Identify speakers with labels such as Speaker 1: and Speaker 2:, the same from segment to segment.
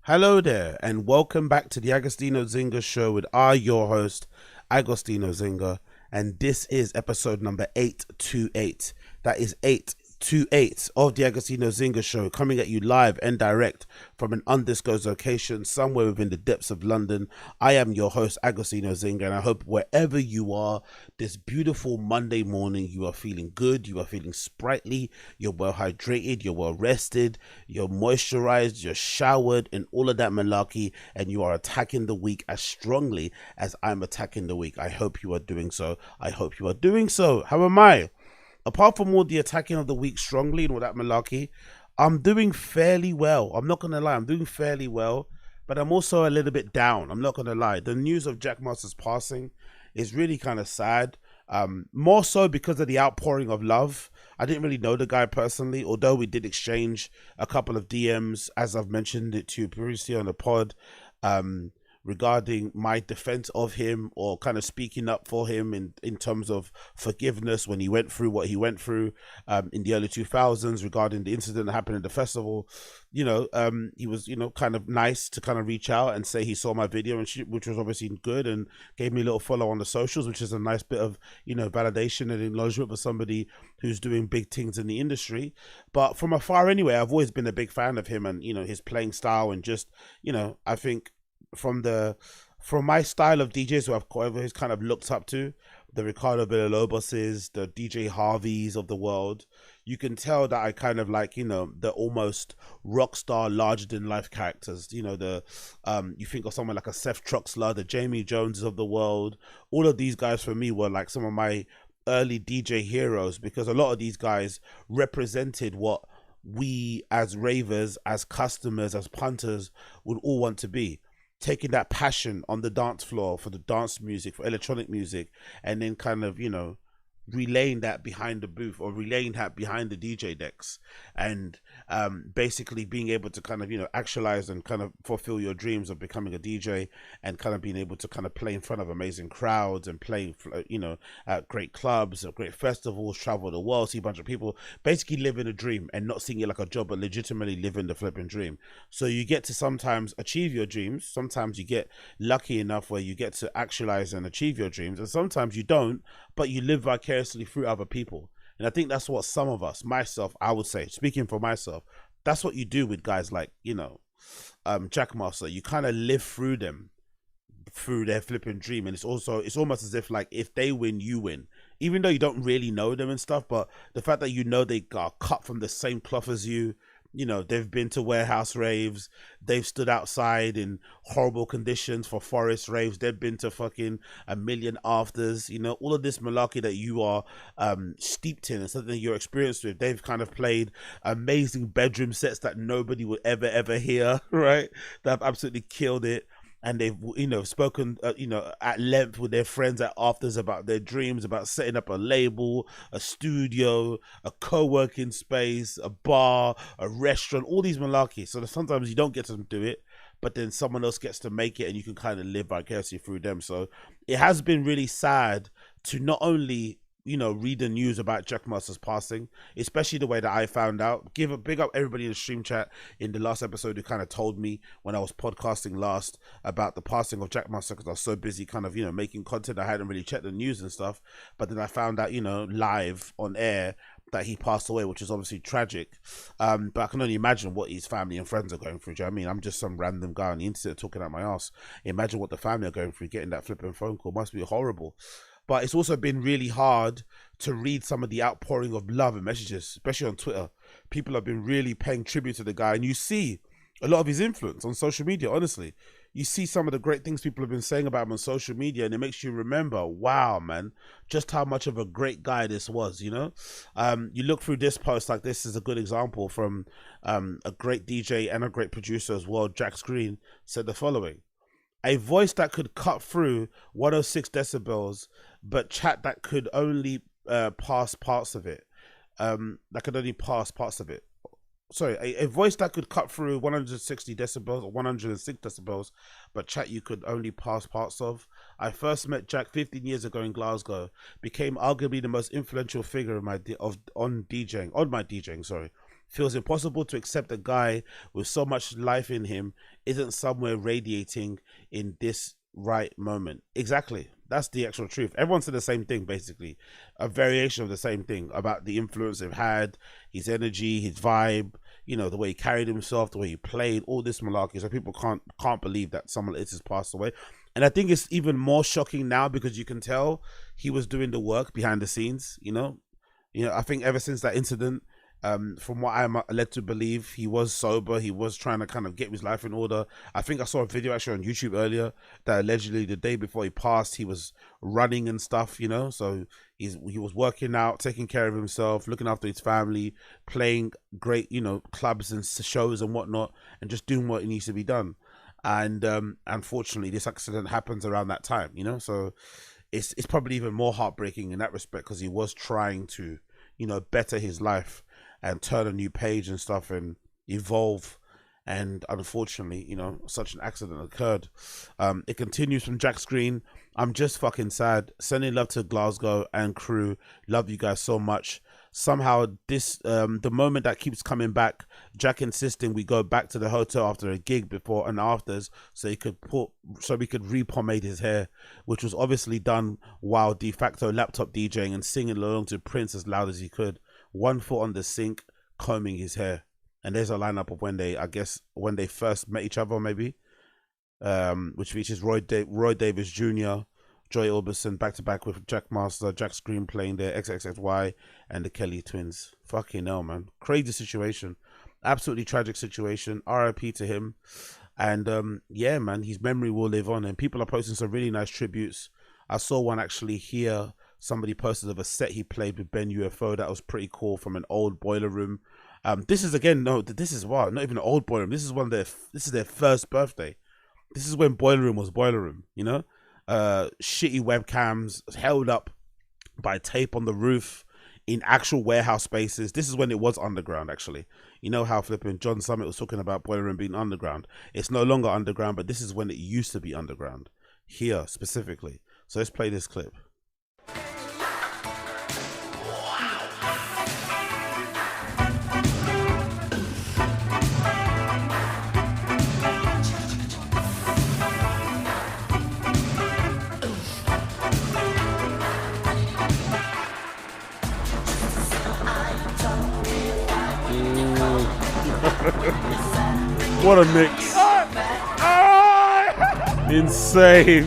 Speaker 1: Hello there, and welcome back to the Agostino Zinga Show with your host, Agostino Zinga, and this is episode number 828. That is 828 of the Agostino Zinga Show, coming at you live and direct from an undisclosed location somewhere within the depths of London. I am your host, Agostino Zinga, and I hope wherever you are this beautiful Monday morning, you are feeling good, you are feeling sprightly, you're well hydrated, you're well rested, you're moisturized, you're showered, and all of that malarkey, and you are attacking the week as strongly as I'm attacking the week. I hope you are doing so. I hope you are doing so. How am I? Apart from all the attacking of the week strongly and all that malarkey, I'm doing fairly well. I'm not going to lie, I'm doing fairly well, but I'm also a little bit down. I'm not going to lie. The news of Jackmaster's passing is really kind of sad. More so because of the outpouring of love. I didn't really know the guy personally, although we did exchange a couple of DMs, as I've mentioned it to you previously on the pod, regarding my defense of him, or kind of speaking up for him in terms of forgiveness when he went through what he went through in the early 2000s regarding the incident that happened at the festival. He was, kind of nice to kind of reach out and say he saw my video, and which was obviously good, and gave me a little follow on the socials, which is a nice bit of, validation and acknowledgement for somebody who's doing big things in the industry. But from afar anyway, I've always been a big fan of him and, his playing style, and just, I think from my style of DJs who I've always kind of looked up to, the Ricardo Villaloboses, the DJ Harveys of the world, you can tell that I kind of like, the almost rock star, larger than life characters. You think of someone like a Seth Troxler, the Jamie Joneses of the world. All of these guys for me were like some of my early DJ heroes, because a lot of these guys represented what we as ravers, as customers, as punters would all want to be. Taking that passion on the dance floor for the dance music, for electronic music, and then kind of, relaying that behind the booth, or relaying that behind the DJ decks, and basically being able to kind of, actualize and kind of fulfill your dreams of becoming a DJ, and kind of being able to kind of play in front of amazing crowds, and play, at great clubs, at great festivals, travel the world, see a bunch of people, basically living a dream and not seeing it like a job, but legitimately living the flipping dream. So you get to sometimes achieve your dreams, sometimes you get lucky enough where you get to actualize and achieve your dreams, and sometimes you don't, but you live vicariously through other people. And I think that's what some of us, myself, I would say, speaking for myself, that's what you do with guys like, Jackmaster. You kind of live through them, through their flipping dream. And it's almost as if, like, if they win, you win, even though you don't really know them and stuff. But the fact that they are cut from the same cloth as you, they've been to warehouse raves, they've stood outside in horrible conditions for forest raves, they've been to fucking a million afters, all of this malarkey that you are steeped in, and something that you're experienced with. They've kind of played amazing bedroom sets that nobody would ever hear, right? They've absolutely killed it. And they've, spoken, at length with their friends at afters about their dreams, about setting up a label, a studio, a co-working space, a bar, a restaurant, all these malarkey. So sometimes you don't get to do it, but then someone else gets to make it, and you can kind of live vicariously through them. So it has been really sad to not only, read the news about Jackmaster's passing, especially the way that I found out. Give a big up everybody in the stream chat in the last episode who kind of told me when I was podcasting last about the passing of Jackmaster, because I was so busy kind of, making content. I hadn't really checked the news and stuff. But then I found out, live on air, that he passed away, which is obviously tragic. But I can only imagine what his family and friends are going through. Do you know what I mean? I'm just some random guy on the internet talking out my ass. Imagine what the family are going through, getting that flipping phone call. Must be horrible. But it's also been really hard to read some of the outpouring of love and messages, especially on Twitter. People have been really paying tribute to the guy, and you see a lot of his influence on social media, honestly. You see some of the great things people have been saying about him on social media, and it makes you remember, wow, man, just how much of a great guy this was, You look through this post, like, this is a good example from a great DJ and a great producer as well. Jax Green said the following: a voice that could cut through 106 decibels, but chat that could only pass parts of it. Sorry, a voice that could cut through 160 decibels or 106 decibels, but chat you could only pass parts of. I first met Jack 15 years ago in Glasgow. Became arguably the most influential figure on my DJing. Sorry. Feels impossible to accept a guy with so much life in him isn't somewhere radiating in this right moment. Exactly. That's the actual truth. Everyone said the same thing, basically. A variation of the same thing about the influence they've had, his energy, his vibe, you know, the way he carried himself, the way he played, all this malarkey. So people can't believe that someone like this has passed away. And I think it's even more shocking now because you can tell he was doing the work behind the scenes, you know. I think ever since that incident, from what I'm led to believe, he was sober. He was trying to kind of get his life in order. I think I saw a video actually on YouTube earlier that allegedly the day before he passed, he was running and stuff, you know. So he was working out, taking care of himself, looking after his family, playing great, you know, clubs and shows and whatnot, and just doing what needs to be done. And unfortunately, this accident happens around that time, you know. So it's probably even more heartbreaking in that respect because he was trying to, you know, better his life and turn a new page and stuff and evolve. And unfortunately, you know, such an accident occurred. It continues from Jack's Green. I'm just fucking sad. Sending love to Glasgow and crew. Love you guys so much. Somehow this, the moment that keeps coming back, Jack insisting we go back to the hotel after a gig before and afters so we could repomade his hair, which was obviously done while de facto laptop DJing and singing along to Prince as loud as he could. One foot on the sink, combing his hair. And there's a lineup of when they first met each other, maybe, which features Roy Davis Jr., Joy Orbison back to back with Jackmaster, Jack's Green playing there, XXXY, and the Kelly twins. Fucking hell, man. Crazy situation. Absolutely tragic situation. RIP to him. And yeah, man, his memory will live on. And people are posting some really nice tributes. I saw one actually here. Somebody posted of a set he played with Ben UFO. That was pretty cool from an old boiler room. This is again, no, this is what? Not even an old boiler room. This is their first birthday. This is when Boiler Room was Boiler Room, you know? Shitty webcams held up by tape on the roof in actual warehouse spaces. This is when it was underground, actually. You know how flipping John Summit was talking about Boiler Room being underground. It's no longer underground, but this is when it used to be underground. Here, specifically. So let's play this clip. What a mix. Insane.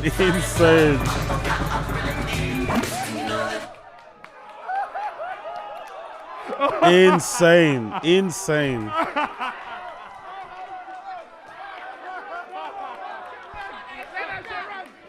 Speaker 1: Insane.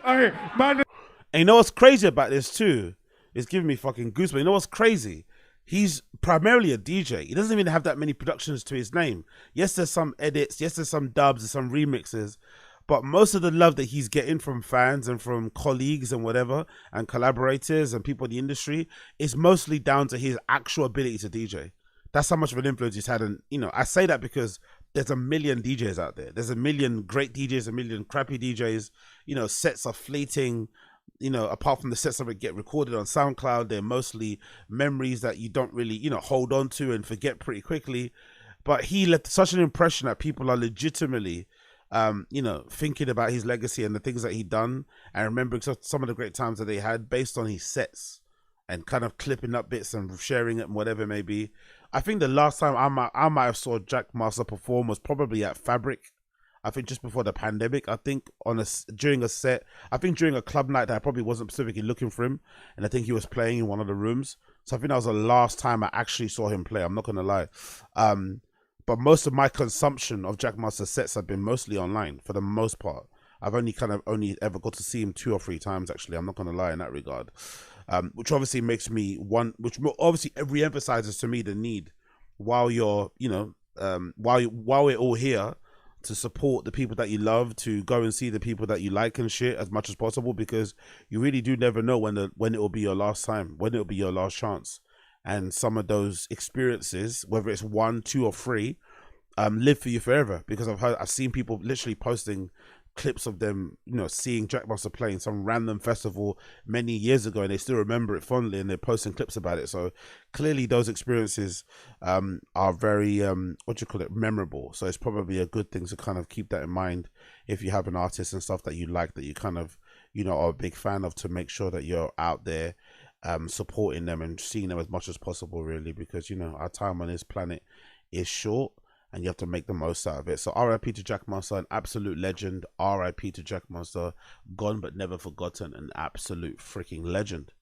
Speaker 2: Okay, man.
Speaker 1: And you know what's crazy about this too? It's giving me fucking goosebumps. You know what's crazy? He's primarily a DJ. He doesn't even have that many productions to his name. Yes, there's some edits. Yes, there's some dubs and some remixes. But most of the love that he's getting from fans and from colleagues and whatever, and collaborators and people in the industry, is mostly down to his actual ability to DJ. That's how much of an influence he's had. And, you know, I say that because there's a million DJs out there. There's a million great DJs, a million crappy DJs. You know, sets are fleeting. You know, apart from the sets that get recorded on SoundCloud, they're mostly memories that you don't really, you know, hold on to and forget pretty quickly. But he left such an impression that people are legitimately, you know, thinking about his legacy and the things that he done and remembering some of the great times that they had based on his sets and kind of clipping up bits and sharing it and whatever it may be. I think the last time I might have saw Jackmaster perform was probably at Fabric. I think just before the pandemic, I think during a set, I think during a club night that I probably wasn't specifically looking for him. And I think he was playing in one of the rooms. So I think that was the last time I actually saw him play. I'm not going to lie. But most of my consumption of Jackmaster sets have been mostly online for the most part. I've only ever got to see him 2 or 3 times, actually. I'm not going to lie in that regard. Which obviously makes me which obviously re-emphasizes to me the need while you're, you know, while we're all here, to support the people that you love, to go and see the people that you like and shit as much as possible, because you really do never know when it will be your last time, when it will be your last chance. And some of those experiences, whether it's 1, 2, or 3, live for you forever. Because I've seen people literally posting clips of them, you know, seeing Jackmaster play in some random festival many years ago, and they still remember it fondly, and they're posting clips about it. So clearly those experiences are very what do you call it, memorable. So it's probably a good thing to kind of keep that in mind if you have an artist and stuff that you like, that you kind of, you know, are a big fan of, to make sure that you're out there supporting them and seeing them as much as possible, really, because, you know, our time on this planet is short and you have to make the most out of it. So RIP to Jackmaster, an absolute legend. RIP to Jackmaster, gone but never forgotten, an absolute freaking legend.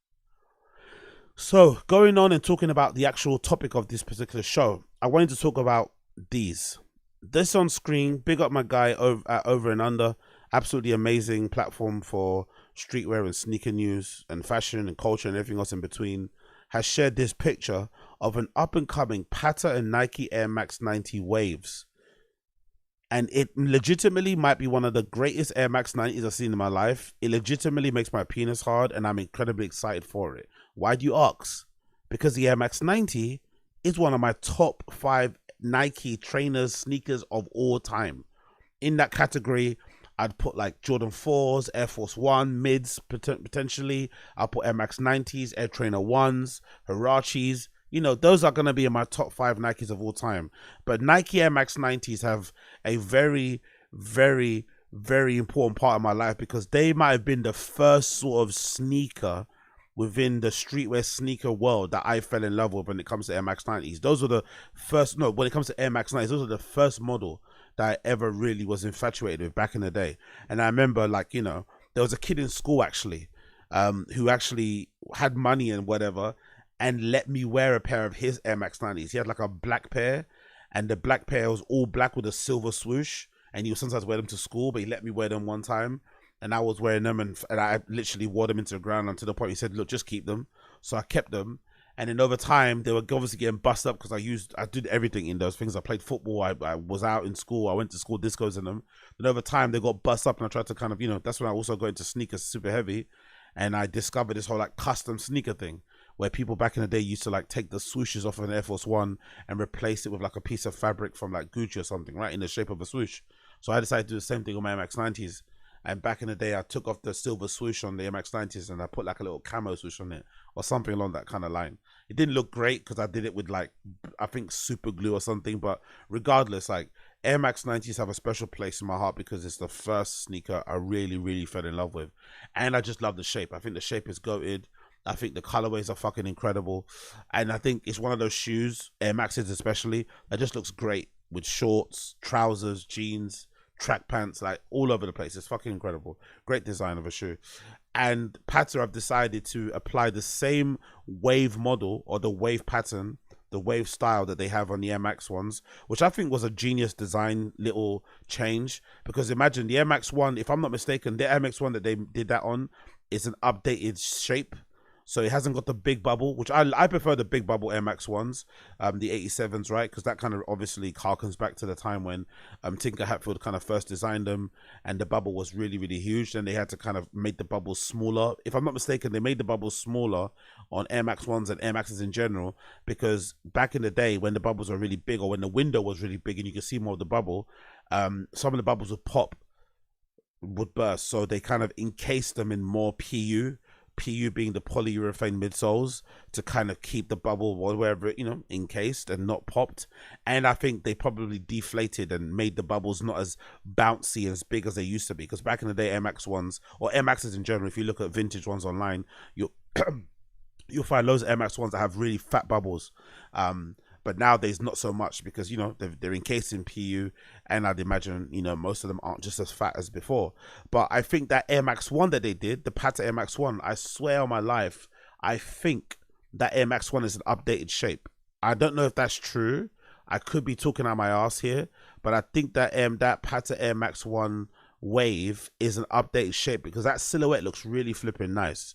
Speaker 1: So going on and talking about the actual topic of this particular show, I wanted to talk about these. This on screen, big up my guy over and Under. Absolutely amazing platform for streetwear and sneaker news and fashion and culture and everything else in between, has shared this picture of an up-and-coming Patta and Nike Air Max 90 waves. And it legitimately might be one of the greatest Air Max 90s I've seen in my life. It legitimately makes my penis hard, and I'm incredibly excited for it. Why do you ask? Because the Air Max 90 is one of my top 5 Nike trainers sneakers of all time. In that category, I'd put like Jordan 4s, Air Force 1, mids, potentially. I'll put Air Max 90s, Air Trainer 1s, Hirachis. You know, those are going to be in my top 5 Nikes of all time. But Nike Air Max 90s have a very, very, very important part of my life, because they might have been the first sort of sneaker within the streetwear sneaker world that I fell in love with when it comes to Air Max 90s. Those were the first, no, when it comes to Air Max 90s, those are the first model that I ever really was infatuated with back in the day. And I remember, like, you know, there was a kid in school actually who actually had money and whatever, and let me wear a pair of his Air Max 90s. He had like a black pair, and the black pair was all black with a silver swoosh, and he would sometimes wear them to school, but he let me wear them one time, and I was wearing them, and I literally wore them into the ground, and to the point he said, look, just keep them. So I kept them, and then over time they were obviously getting bust up, because I did everything in those things. I played football, I was out in school, I went to school discos in them, and over time they got bust up, and I tried to kind of, you know, that's when I also got into sneakers super heavy, and I discovered this whole like custom sneaker thing, where people back in the day used to like take the swooshes off of an Air Force One and replace it with like a piece of fabric from like Gucci or something, right, in the shape of a swoosh. So I decided to do the same thing on my MX 90s. And back in the day, I took off the silver swoosh on the MX 90s and I put like a little camo swoosh on it or something along that kind of line. It didn't look great because I did it with like, I think super glue or something. But regardless, like Air Max 90s have a special place in my heart because it's the first sneaker I really, really fell in love with. And I just love the shape. I think the shape is goated. I think the colorways are fucking incredible. And I think it's one of those shoes, Air Maxes especially, that just looks great with shorts, trousers, jeans, track pants, like all over the place. It's fucking incredible. Great design of a shoe. And Patta have decided to apply the same wave model or the wave pattern, the wave style that they have on the Air Max ones, which I think was a genius design little change. Because imagine the Air Max 1, if I'm not mistaken, the Air Max 1 that they did that on is an updated shape. So it hasn't got the big bubble, which I prefer the big bubble Air Max ones, the 87s, right? Because that kind of obviously harkens back to the time when Tinker Hatfield kind of first designed them, and the bubble was really, really huge. Then they had to kind of make the bubbles smaller. If I'm not mistaken, they made the bubbles smaller on Air Max ones and Air Maxes in general, because back in the day when the bubbles were really big, or when the window was really big and you could see more of the bubble, some of the bubbles would pop, would burst. So they kind of encased them in more PU being the polyurethane midsoles, to kind of keep the bubble or wherever it, you know, encased and not popped. And I think they probably deflated and made the bubbles not as bouncy, as big as they used to be. Because back in the day, Air Max ones, or Air Maxes in general, if you look at vintage ones online, you'll find loads of Air Max ones that have really fat bubbles. But nowadays, not so much, because, you know, they're encased in PU, and I'd imagine, you know, most of them aren't just as fat as before. But I think that Air Max 1 that they did, the Patta Air Max 1, I swear on my life, I think that Air Max 1 is an updated shape. I don't know if that's true. I could be talking out my ass here, but I think that that Patta Air Max 1 wave is an updated shape, because that silhouette looks really flipping nice.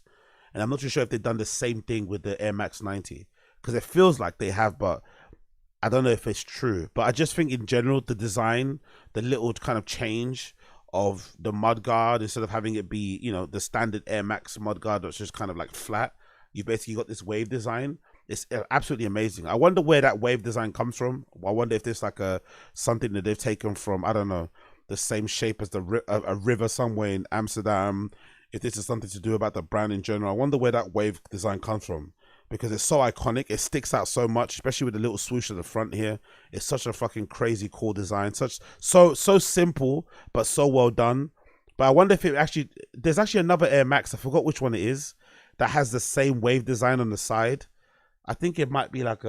Speaker 1: And I'm not too sure if they've done the same thing with the Air Max 90, because it feels like they have, but I don't know if it's true. But I just think in general, the design, the little kind of change of the mudguard, instead of having it be, you know, the standard Air Max mudguard that's just kind of like flat, you basically got this wave design. It's absolutely amazing. I wonder where that wave design comes from. I wonder if there's like something that they've taken from, I don't know, the same shape as a river somewhere in Amsterdam, if this is something to do about the brand in general. I wonder where that wave design comes from, because it's so iconic. It sticks out so much, especially with the little swoosh at the front here. It's such a fucking crazy cool design. So simple, but so well done. But I wonder if there's actually another Air Max, I forgot which one it is, that has the same wave design on the side. I think it might be like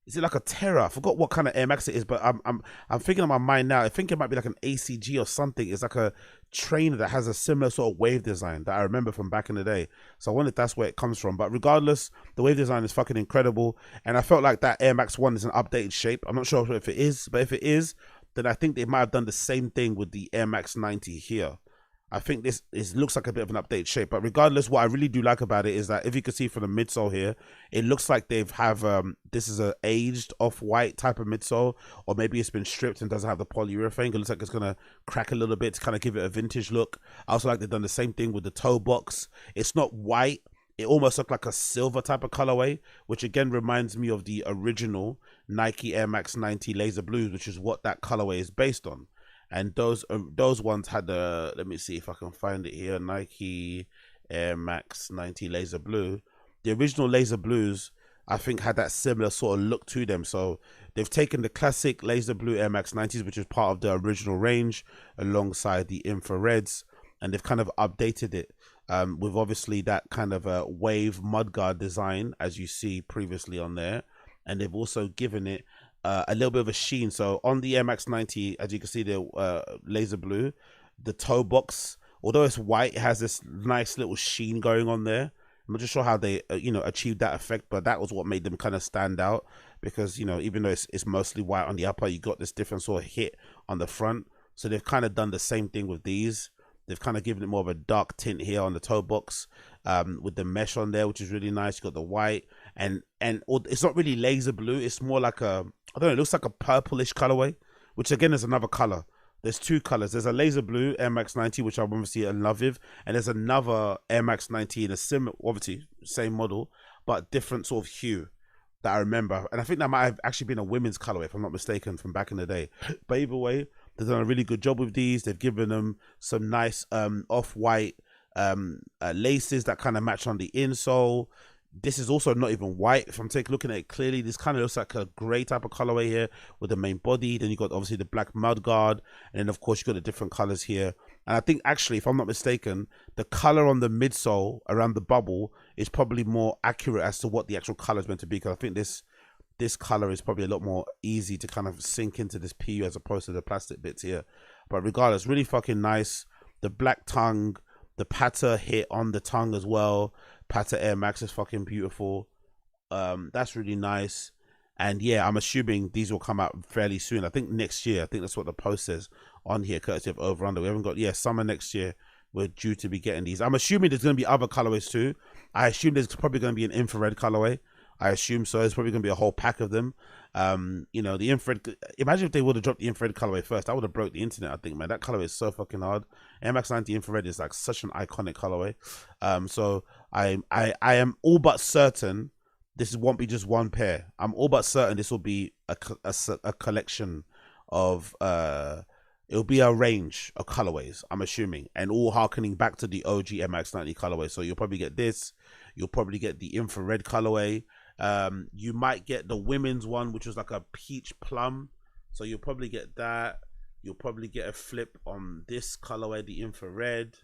Speaker 1: is it like a Terra? I forgot what kind of Air Max it is, but I'm thinking in my mind now. I think it might be like an ACG or something. It's like a trainer that has a similar sort of wave design that I remember from back in the day. So I wonder if that's where it comes from. But regardless, the wave design is fucking incredible. And I felt like that Air Max 1 is an updated shape. I'm not sure if it is, but if it is, then I think they might have done the same thing with the Air Max 90 here. I think this looks like a bit of an updated shape, but regardless, what I really do like about it is that if you can see from the midsole here, it looks like they've this is a aged off-white type of midsole, or maybe it's been stripped and doesn't have the polyurethane. It looks like it's gonna crack a little bit to kind of give it a vintage look. I also like they've done the same thing with the toe box. It's not white. It almost looked like a silver type of colorway, which again reminds me of the original Nike Air Max 90 Laser Blues, which is what that colorway is based on. And those ones had the, let me see if I can find it here, Nike Air Max 90 Laser Blue. The original Laser Blues, I think, had that similar sort of look to them. So they've taken the classic Laser Blue Air Max 90s, which is part of the original range, alongside the infrareds, and they've kind of updated it with obviously that kind of a wave mudguard design, as you see previously on there. And they've also given it a little bit of a sheen. So on the Air Max 90, as you can see, the Laser Blue, the toe box, although it's white, it has this nice little sheen going on there. I'm not just sure how they achieved that effect, but that was what made them kind of stand out, because even though it's mostly white on the upper, you got this different sort of hit on the front. So they've kind of done the same thing with these. They've kind of given it more of a dark tint here on the toe box, with the mesh on there, which is really nice. You got the white, and it's not really laser blue. It's more like I don't know, it looks like a purplish colorway, which again is another color. There's two colors. There's a Laser Blue Air Max 90, which I'm obviously in love with, and there's another Air Max 90 in a similar, obviously same model, but different sort of hue that I remember. And I think that might have actually been a women's colorway, if I'm not mistaken, from back in the day. But either way, they've done a really good job with these. They've given them some nice off-white laces that kind of match on the insole. This is also not even white. If I'm looking at it clearly, this kind of looks like a gray type of colorway here with the main body. Then you got obviously the black mudguard, and then of course you got the different colors here. And I think actually, if I'm not mistaken, the color on the midsole around the bubble is probably more accurate as to what the actual color is meant to be, because I think this color is probably a lot more easy to kind of sink into this PU as opposed to the plastic bits here. But regardless, really fucking nice. The black tongue, the Patta hit on the tongue as well. Patta Air Max is fucking beautiful. That's really nice. And yeah, I'm assuming these will come out fairly soon. I think next year. I think that's what the post says on here, courtesy of Over Under. We haven't got, yeah, summer next year. We're due to be getting these. I'm assuming there's going to be other colorways too. I assume there's probably going to be an infrared colorway. I assume so. There's probably going to be a whole pack of them. The infrared. Imagine if they would have dropped the infrared colorway first. That would have broke the internet, I think, man. That colorway is so fucking hard. Air Max 90 infrared is like such an iconic colorway. So I am all but certain this won't be just one pair. I'm all but certain this will be a collection of it'll be a range of colorways, I'm assuming, and all harkening back to the OG Air Max 90 colorway. So you'll probably get this. You'll probably get the infrared colorway. You might get the women's one, which was like a peach plum. So you'll probably get that. You'll probably get a flip on this colorway, the infrared.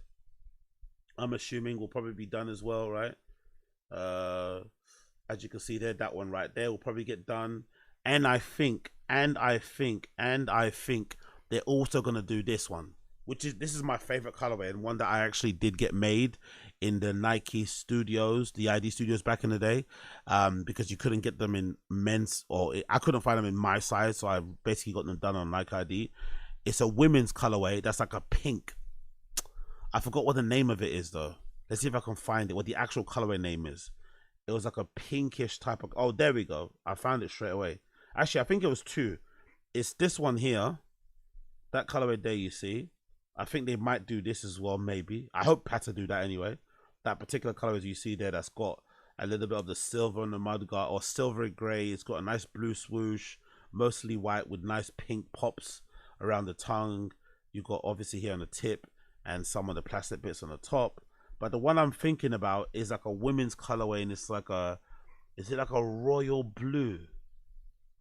Speaker 1: I'm assuming will probably be done as well, right? As you can see there, that one right there will probably get done. And I think they're also gonna do this one, this is my favorite colorway, and one that I actually did get made in the Nike studios, the ID studios back in the day, because you couldn't get them in men's, or I couldn't find them in my size, so I basically got them done on Nike ID. It's a women's colorway that's like a pink. I forgot what the name of it is though. Let's see if I can find it, what the actual colorway name is. It was like a pinkish type of, oh, there we go. I found it straight away. Actually, I think it was two. It's this one here, that colorway there you see. I think they might do this as well, maybe. I hope Patta do that anyway. That particular color as you see there, that's got a little bit of the silver on the mudguard, or silvery gray. It's got a nice blue swoosh, mostly white with nice pink pops. around the tongue. You got obviously here on the tip and some of the plastic bits on the top. But the one I'm thinking about is like a women's colorway, and it's like a, is it like a royal blue?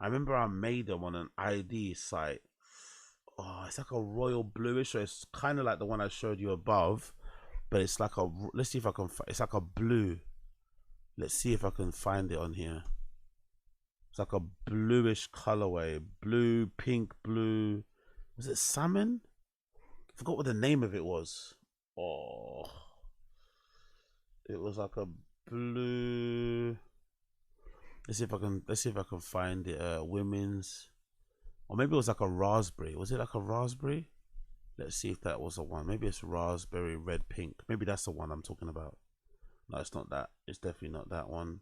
Speaker 1: I remember I made them on an ID site. Oh, it's like a royal bluish, so it's kind of like the one I showed you above, but it's like a, let's see if I can, it's like a blue. Let's see if I can find it on here. It's like a bluish colorway, blue, pink, blue. Was it salmon? I forgot what the name of it was. Oh, it was like a blue. Let's see if I can find it. Women's, or maybe it was like a raspberry. Was it like a raspberry? Let's see if that was the one. Maybe it's raspberry, red, pink. Maybe that's the one I'm talking about. No, it's not that. It's definitely not that one.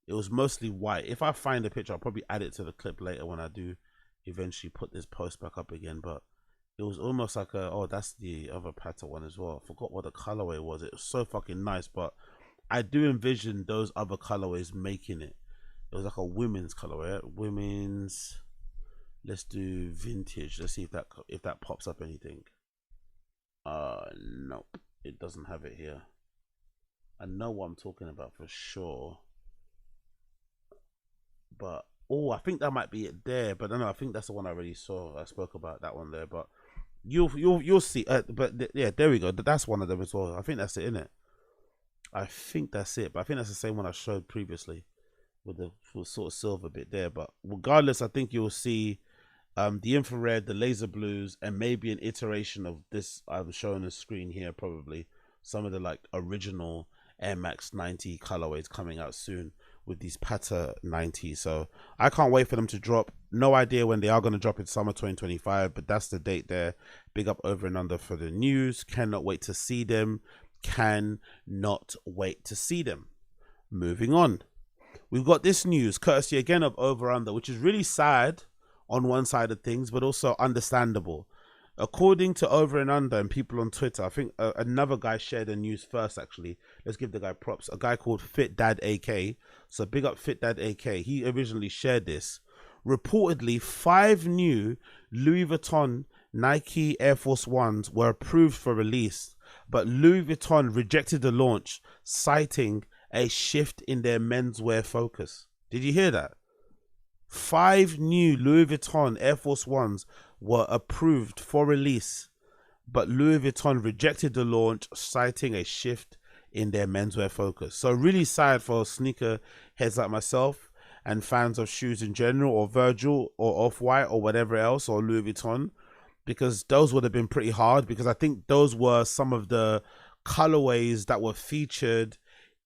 Speaker 1: It was mostly white. If I find a picture, I'll probably add it to the clip later when I do eventually put this post back up again. But it was almost like a, oh, that's the other Patta one as well. I forgot what the colorway was. It was so fucking nice, but I do envision those other colorways making it. It was like a women's colorway. Women's. Let's do vintage. Let's see if that pops up anything. Nope. It doesn't have it here. I know what I'm talking about for sure. But oh, I think that might be it there. But no, I think that's the one I already saw. I spoke about that one there. But you'll see. Yeah, there we go. That's one of them as well. I think that's it, innit? I think that's it. But I think that's the same one I showed previously with the sort of silver bit there. But regardless, I think you'll see the infrared, the laser blues, and maybe an iteration of this I'm showing on the screen here. Probably some of the like original Air Max 90 colorways coming out soon with these Patta 90. So I can't wait for them to drop. No idea when they are going to drop in summer 2025, but that's the date there. Big up Over and Under for the news. Cannot wait to see them. Cannot wait to see them. Moving on, we've got this news courtesy again of Over Under, which is really sad on one side of things, but also understandable. According to Over and Under and people on Twitter, I think another guy shared the news first, actually. Let's give the guy props. A guy called Fit Dad AK. So big up Fit Dad AK. He originally shared this. Reportedly, 5 new Louis Vuitton Nike Air Force Ones were approved for release, but Louis Vuitton rejected the launch, citing a shift in their menswear focus. Did you hear that? 5 new Louis Vuitton Air Force Ones were approved for release, but Louis Vuitton rejected the launch, citing a shift in their menswear focus. So really sad for sneaker heads like myself and fans of shoes in general, or Virgil or Off-White or whatever else, or Louis Vuitton, because those would have been pretty hard, because I think those were some of the colorways that were featured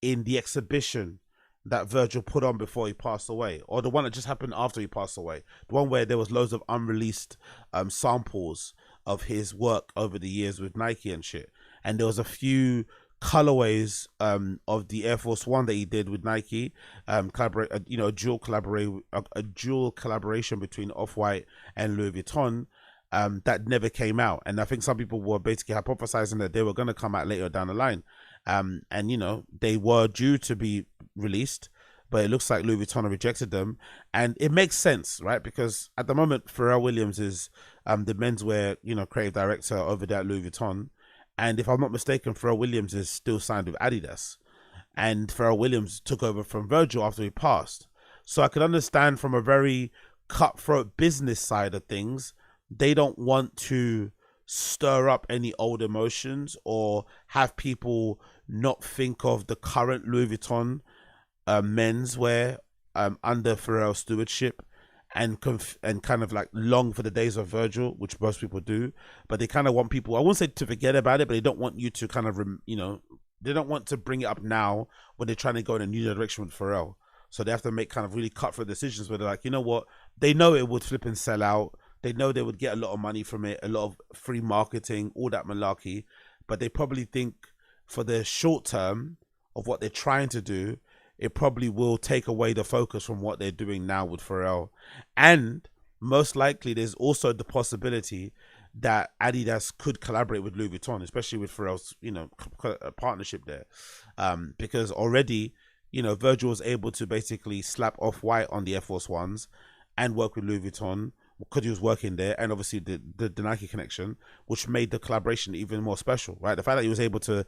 Speaker 1: in the exhibition that Virgil put on before he passed away, or the one that just happened after he passed away, the one where there was loads of unreleased samples of his work over the years with Nike and shit. And there was a few colorways of the Air Force One that he did with Nike, a dual collaboration between Off-White and Louis Vuitton, that never came out. And I think some people were basically hypothesizing that they were going to come out later down the line. And you know, they were due to be released, but it looks like Louis Vuitton rejected them, and it makes sense, right? Because at the moment, Pharrell Williams is the menswear, creative director over there at Louis Vuitton, and if I'm not mistaken, Pharrell Williams is still signed with Adidas, and Pharrell Williams took over from Virgil after he passed. So I can understand from a very cutthroat business side of things, they don't want to stir up any old emotions or have people not think of the current Louis Vuitton menswear under Pharrell's stewardship, and kind of like long for the days of Virgil, which most people do. But they kind of want people, I won't say to forget about it, but they don't want you to kind of they don't want to bring it up now when they're trying to go in a new direction with Pharrell. So they have to make kind of really cutthroat decisions where they're like, you know what, they know it would flip and sell out. They know they would get a lot of money from it, a lot of free marketing, all that malarkey. But they probably think for the short term of what they're trying to do, it probably will take away the focus from what they're doing now with Pharrell. And most likely, there's also the possibility that Adidas could collaborate with Louis Vuitton, especially with Pharrell's, partnership there. Because already, Virgil was able to basically slap Off-White on the Air Force Ones and work with Louis Vuitton, because he was working there, and obviously the Nike connection, which made the collaboration even more special, right? The fact that he was able to,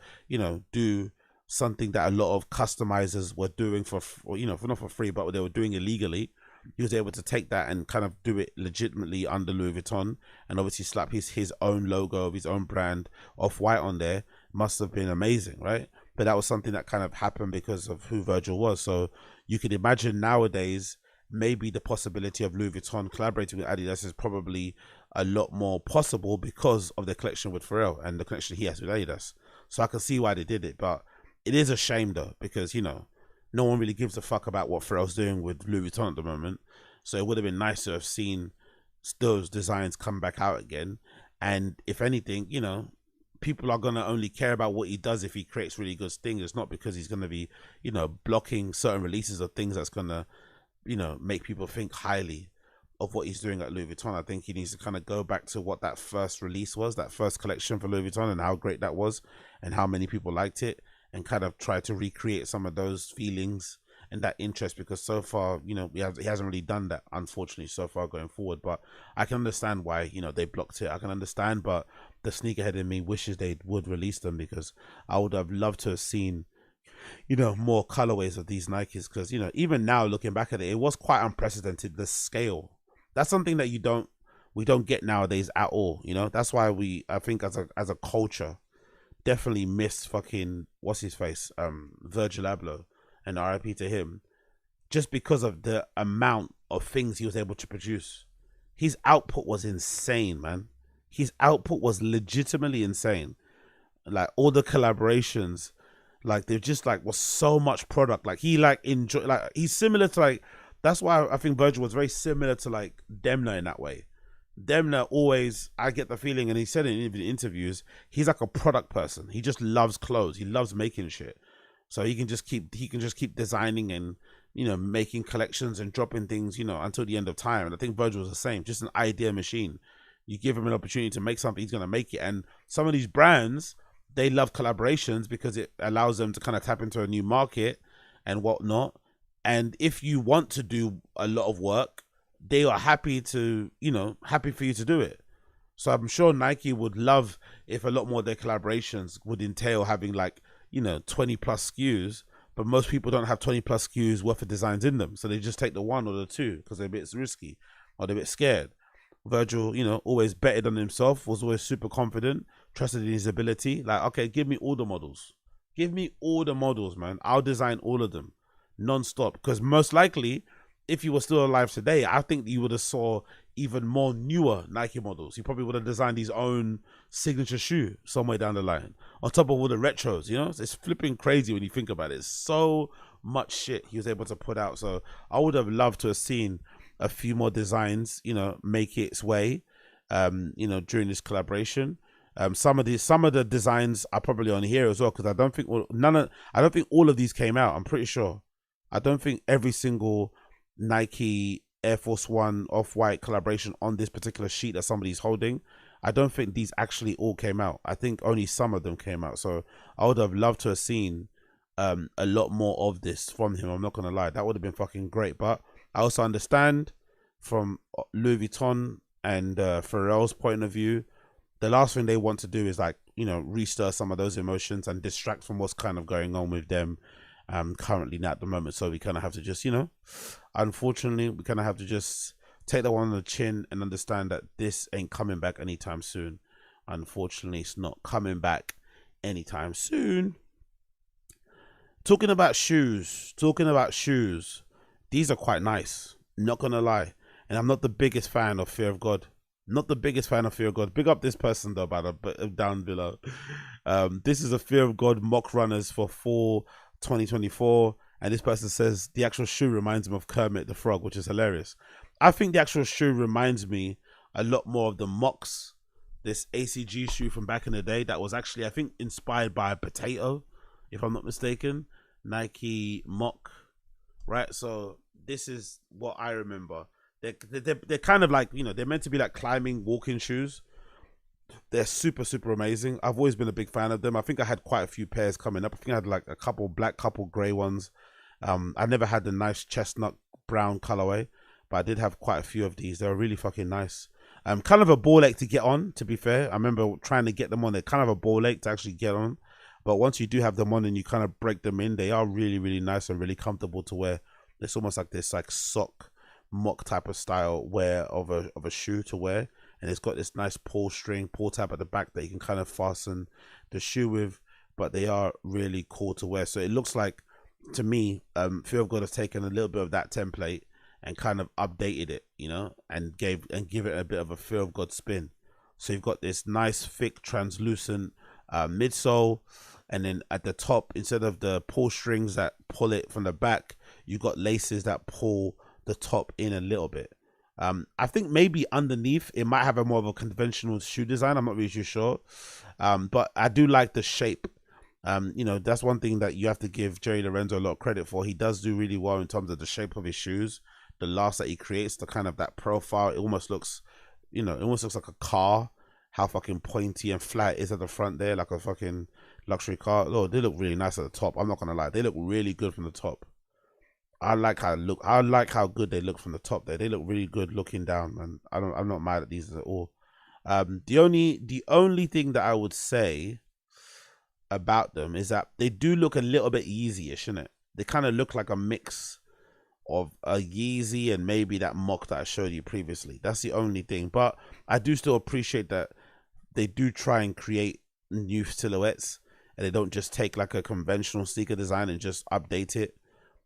Speaker 1: do something that a lot of customizers were doing for not for free, but they were doing illegally. He was able to take that and kind of do it legitimately under Louis Vuitton, and obviously slap his own logo of his own brand Off-White on there. Must have been amazing, right? But that was something that kind of happened because of who Virgil was. So you could imagine nowadays, maybe the possibility of Louis Vuitton collaborating with Adidas is probably a lot more possible because of the collection with Pharrell and the connection he has with Adidas. So I can see why they did it, but it is a shame though, because no one really gives a fuck about what Pharrell's doing with Louis Vuitton at the moment. So it would have been nice to have seen those designs come back out again. And if anything, people are going to only care about what he does if he creates really good things. It's not because he's going to be, blocking certain releases of things that's going to, make people think highly of what he's doing at Louis Vuitton. I think he needs to kind of go back to what that first release was, that first collection for Louis Vuitton, and how great that was and how many people liked it, and kind of try to recreate some of those feelings and that interest, because so far, he hasn't really done that, unfortunately, so far going forward. But I can understand why, they blocked it. I can understand, but the sneakerhead in me wishes they would release them, because I would have loved to have seen, more colorways of these Nikes, because, even now looking back at it, it was quite unprecedented, the scale. That's something that we don't get nowadays at all, That's why I think as a culture, definitely miss fucking what's his face, Virgil Abloh, and RIP to him, just because of the amount of things he was able to produce. His output was insane, man. His output was legitimately insane. Like all the collaborations, like they just was so much product. Like he he's similar to that's why I think Virgil was very similar to Demna in that way. Demna always, I get the feeling, and he said it in interviews, he's like a product person. He just loves clothes. He loves making shit. So he can just keep designing and making collections and dropping things until the end of time. And I think Virgil was the same, just an idea machine. You give him an opportunity to make something, he's gonna make it. And some of these brands, they love collaborations because it allows them to kind of tap into a new market and whatnot. And if you want to do a lot of work, they are happy for you to do it. So I'm sure Nike would love if a lot more of their collaborations would entail having 20 plus SKUs, but most people don't have 20 plus SKUs worth of designs in them. So they just take the one or the two because they're a bit risky or they're a bit scared. Virgil, always betted on himself, was always super confident, trusted in his ability. Okay, give me all the models. Give me all the models, man. I'll design all of them non-stop. Because most likely, if you were still alive today, I think you would have saw even more newer Nike models. He probably would have designed his own signature shoe somewhere down the line, on top of all the retros. It's flipping crazy when you think about it. It's so much shit he was able to put out. So I would have loved to have seen a few more designs, make its way, during this collaboration. Some of the designs are probably on here as well, because I don't think all of these came out. I'm pretty sure. I don't think every single Nike Air Force One Off-White collaboration on this particular sheet that somebody's holding, I don't think these actually all came out. I think only some of them came out. So I would have loved to have seen a lot more of this from him. I'm not gonna lie, that would have been fucking great. But I also understand from Louis Vuitton and Pharrell's point of view, the last thing they want to do is restir some of those emotions and distract from what's kind of going on with them currently at the moment. So we kind of have to just, unfortunately, we kind of have to just take that one on the chin and understand that this ain't coming back anytime soon. Unfortunately, it's not coming back anytime soon. Talking about shoes, these are quite nice, not gonna lie. And I'm not the biggest fan of Fear of God. Big up this person though, down below. This is a Fear of God mock runners for fall 2024, and this person says the actual shoe reminds him of Kermit the Frog, which is hilarious. I think the actual shoe reminds me a lot more of the mocks, this ACG shoe from back in the day that was actually, I think, inspired by a potato, if I'm not mistaken. Nike mock, right? So this is what I remember. They're kind of they're meant to be climbing, walking shoes. They're super, super amazing. I've always been a big fan of them. I think I had quite a few pairs coming up. I think I had a couple black, couple grey ones. I never had the nice chestnut brown colorway, but I did have quite a few of these. They were really fucking nice. Kind of a ball ache to get on, to be fair. I remember trying to get them on. They're kind of a ball ache to actually get on. But once you do have them on and you kind of break them in, they are really, really nice and really comfortable to wear. It's almost like this like sock mock type of style wear of a shoe to wear. And it's got this nice pull tab at the back that you can kind of fasten the shoe with. But they are really cool to wear. So it looks like, to me, Fear of God has taken a little bit of that template and kind of updated it, you know, and give it a bit of a Fear of God spin. So you've got this nice thick translucent midsole, and then at the top, instead of the pull strings that pull it from the back, you've got laces that pull the top in a little bit. I think maybe underneath it might have a more of a conventional shoe design. I'm not really too sure, but I do like the shape. You know, that's one thing that you have to give Jerry Lorenzo a lot of credit for. He does do really well in terms of the shape of his shoes, the last that he creates, the kind of that profile. It almost looks, you know, it almost looks like a car, how fucking pointy and flat it is at the front there, like a fucking luxury car. Oh, they look really nice at the top. I'm not gonna lie, they look really good from the top. I like how good they look from the top there. They look really good looking down, and I'm not mad at these at all. The only thing that I would say about them is that they do look a little bit Yeezy-ish, innit? They kind of look like a mix of a Yeezy and maybe that mock that I showed you previously. That's the only thing. But I do still appreciate that they do try and create new silhouettes, and they don't just take like a conventional sneaker design and just update it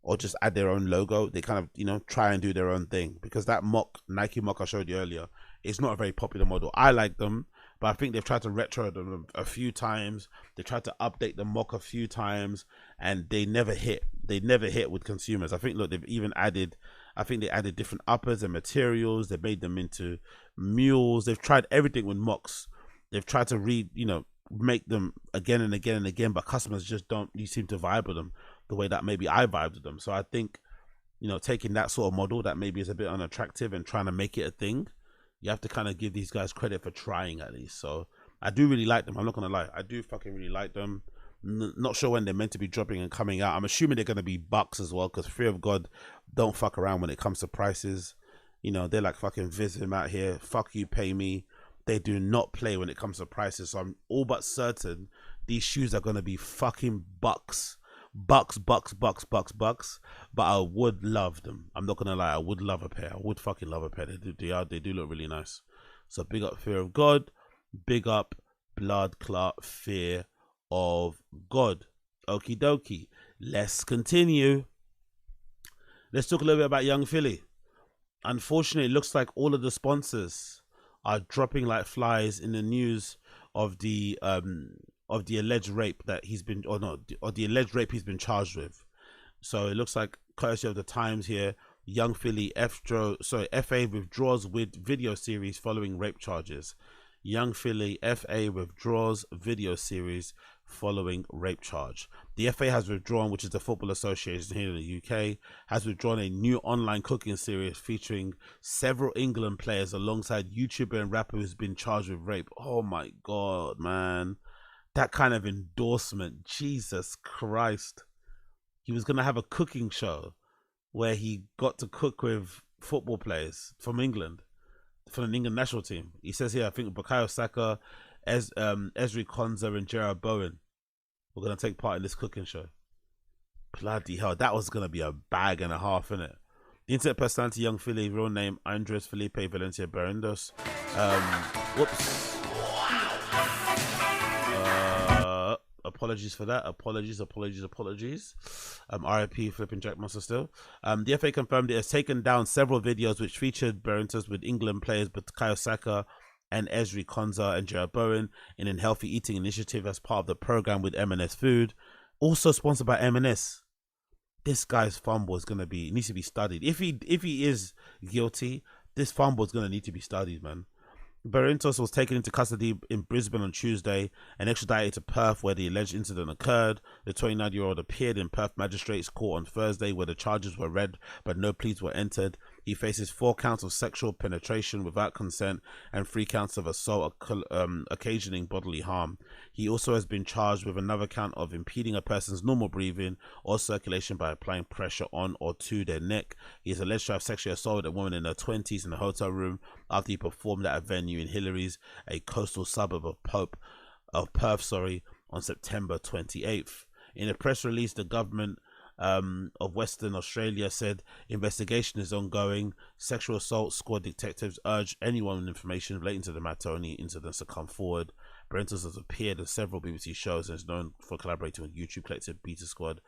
Speaker 1: or just add their own logo. They kind of, you know, try and do their own thing, because that Nike mock I showed you earlier, it's not a very popular model. I like them, but I think they've tried to retro them a few times. They tried to update the mock a few times, and they never hit. They never hit with consumers. I think, look, they've even added, I think they added different uppers and materials. They made them into mules. They've tried everything with mocks. They've tried to make them again and again and again, but customers just don't seem to vibe with them the way that maybe I vibed with them. So I think, you know, taking that sort of model that maybe is a bit unattractive and trying to make it a thing, you have to kind of give these guys credit for trying at least. So I do really like them. I'm not gonna lie, I do fucking really like them. Not sure when they're meant to be dropping and coming out. I'm assuming they're gonna be bucks as well, because Fear of God don't fuck around when it comes to prices. You know, they're like fucking Vism out here. Fuck you, pay me. They do not play when it comes to prices. So I'm all but certain these shoes are gonna be fucking bucks. Bucks. But I would love them. I'm not gonna lie, I would love a pair. I would fucking love a pair. They do look really nice. So big up Fear of God, big up Blood Clot Fear of God. Okie dokie, let's continue. Let's talk a little bit about Young Philly. Unfortunately, it looks like all of the sponsors are dropping like flies in the news of the alleged rape that he's been, or the alleged rape he's been charged with. So it looks like, courtesy of the Times here, Young Philly FA withdraws with video series following rape charges. Young Philly FA withdraws video series following rape charge. The FA has withdrawn, which is the Football Association here in the UK, has withdrawn a new online cooking series featuring several England players alongside YouTuber and rapper who's been charged with rape. Oh my God, man. That kind of endorsement, Jesus Christ. He was going to have a cooking show where he got to cook with football players from England, from the England national team. He says here, I think Bukayo Saka, Ezri Konsa and Gerard Bowen were going to take part in this cooking show. Bloody hell, that was going to be a bag and a half, innit? The internet personality Young Philly, real name Andres Felipe Valencia Berendos. Whoops. Apologies for that. Apologies. RIP flipping Jackmaster still. The FA confirmed it has taken down several videos which featured Berentos with England players Bukayo Saka and Ezri Konsa and Gerard Bowen in a healthy eating initiative as part of the program with M&S Food, also sponsored by M&S. This guy's fumble is gonna be, needs to be studied. If he is guilty, this fumble is gonna need to be studied, man. Berentos was taken into custody in Brisbane on Tuesday and extradited to Perth, where the alleged incident occurred. The 29-year-old appeared in Perth Magistrates Court on Thursday, where the charges were read but no pleas were entered. He faces 4 counts of sexual penetration without consent and 3 counts of assault occasioning bodily harm. He also has been charged with another count of impeding a person's normal breathing or circulation by applying pressure on or to their neck. He is alleged to have sexually assaulted a woman in her 20s in a hotel room after he performed at a venue in Hillary's, a coastal suburb of Perth, on September 28th. In a press release, the government of Western Australia said investigation is ongoing. Sexual assault squad detectives urge anyone with information relating to the matter or any incidents to come forward. Brentos has appeared in several BBC shows and is known for collaborating with YouTube collective Beta Squad.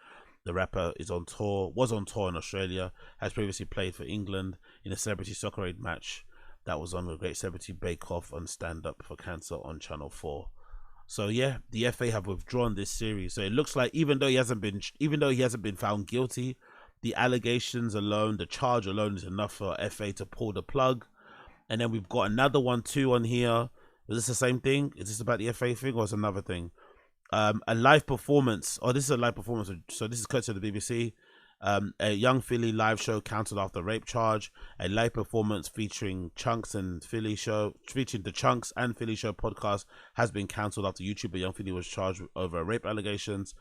Speaker 1: The rapper was on tour in Australia, has previously played for England in a Celebrity Soccer Aid match that was on the Great Celebrity Bake Off and Stand Up for Cancer on Channel 4. So yeah, the FA have withdrawn this series. So it looks like even though he hasn't been found guilty, the allegations alone, the charge alone is enough for FA to pull the plug. And then we've got another one too on here. Is this the same thing? Is this about the FA thing or is it another thing? A live performance. Oh, this is a live performance. So this is courtesy of the BBC. A Young Philly live show cancelled after rape charge. A live performance featuring the Chunks and Philly Show podcast has been cancelled after YouTuber Young Philly was charged over rape allegations.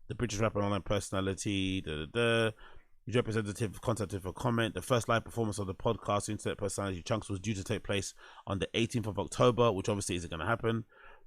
Speaker 1: The British rapper and online personality, his representative contacted for comment. The first live performance of the podcast internet personality Chunks was due to take place on the 18th of October, which obviously isn't going to happen.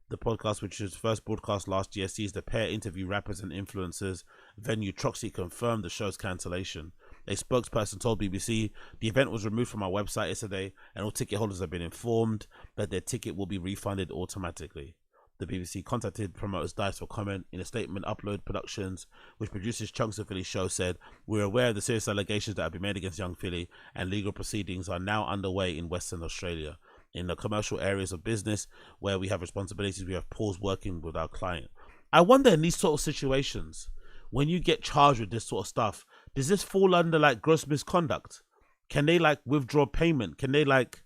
Speaker 1: The podcast, which was first broadcast last year, sees the pair interview rappers and influencers. Venue Troxy confirmed the show's cancellation. A spokesperson told BBC the event was removed from our website yesterday and all ticket holders have been informed that their ticket will be refunded automatically. The BBC contacted promoters Dice for comment. In a statement, Upload Productions, which produces Chunks of Philly show, said, "We're aware of the serious allegations that have been made against Young Philly and legal proceedings are now underway in Western Australia. In the commercial areas of business where we have responsibilities, we have paused working with our client." I wonder in these sort of situations, when you get charged with this sort of stuff, does this fall under like gross misconduct? Can they like withdraw payment? Can they like,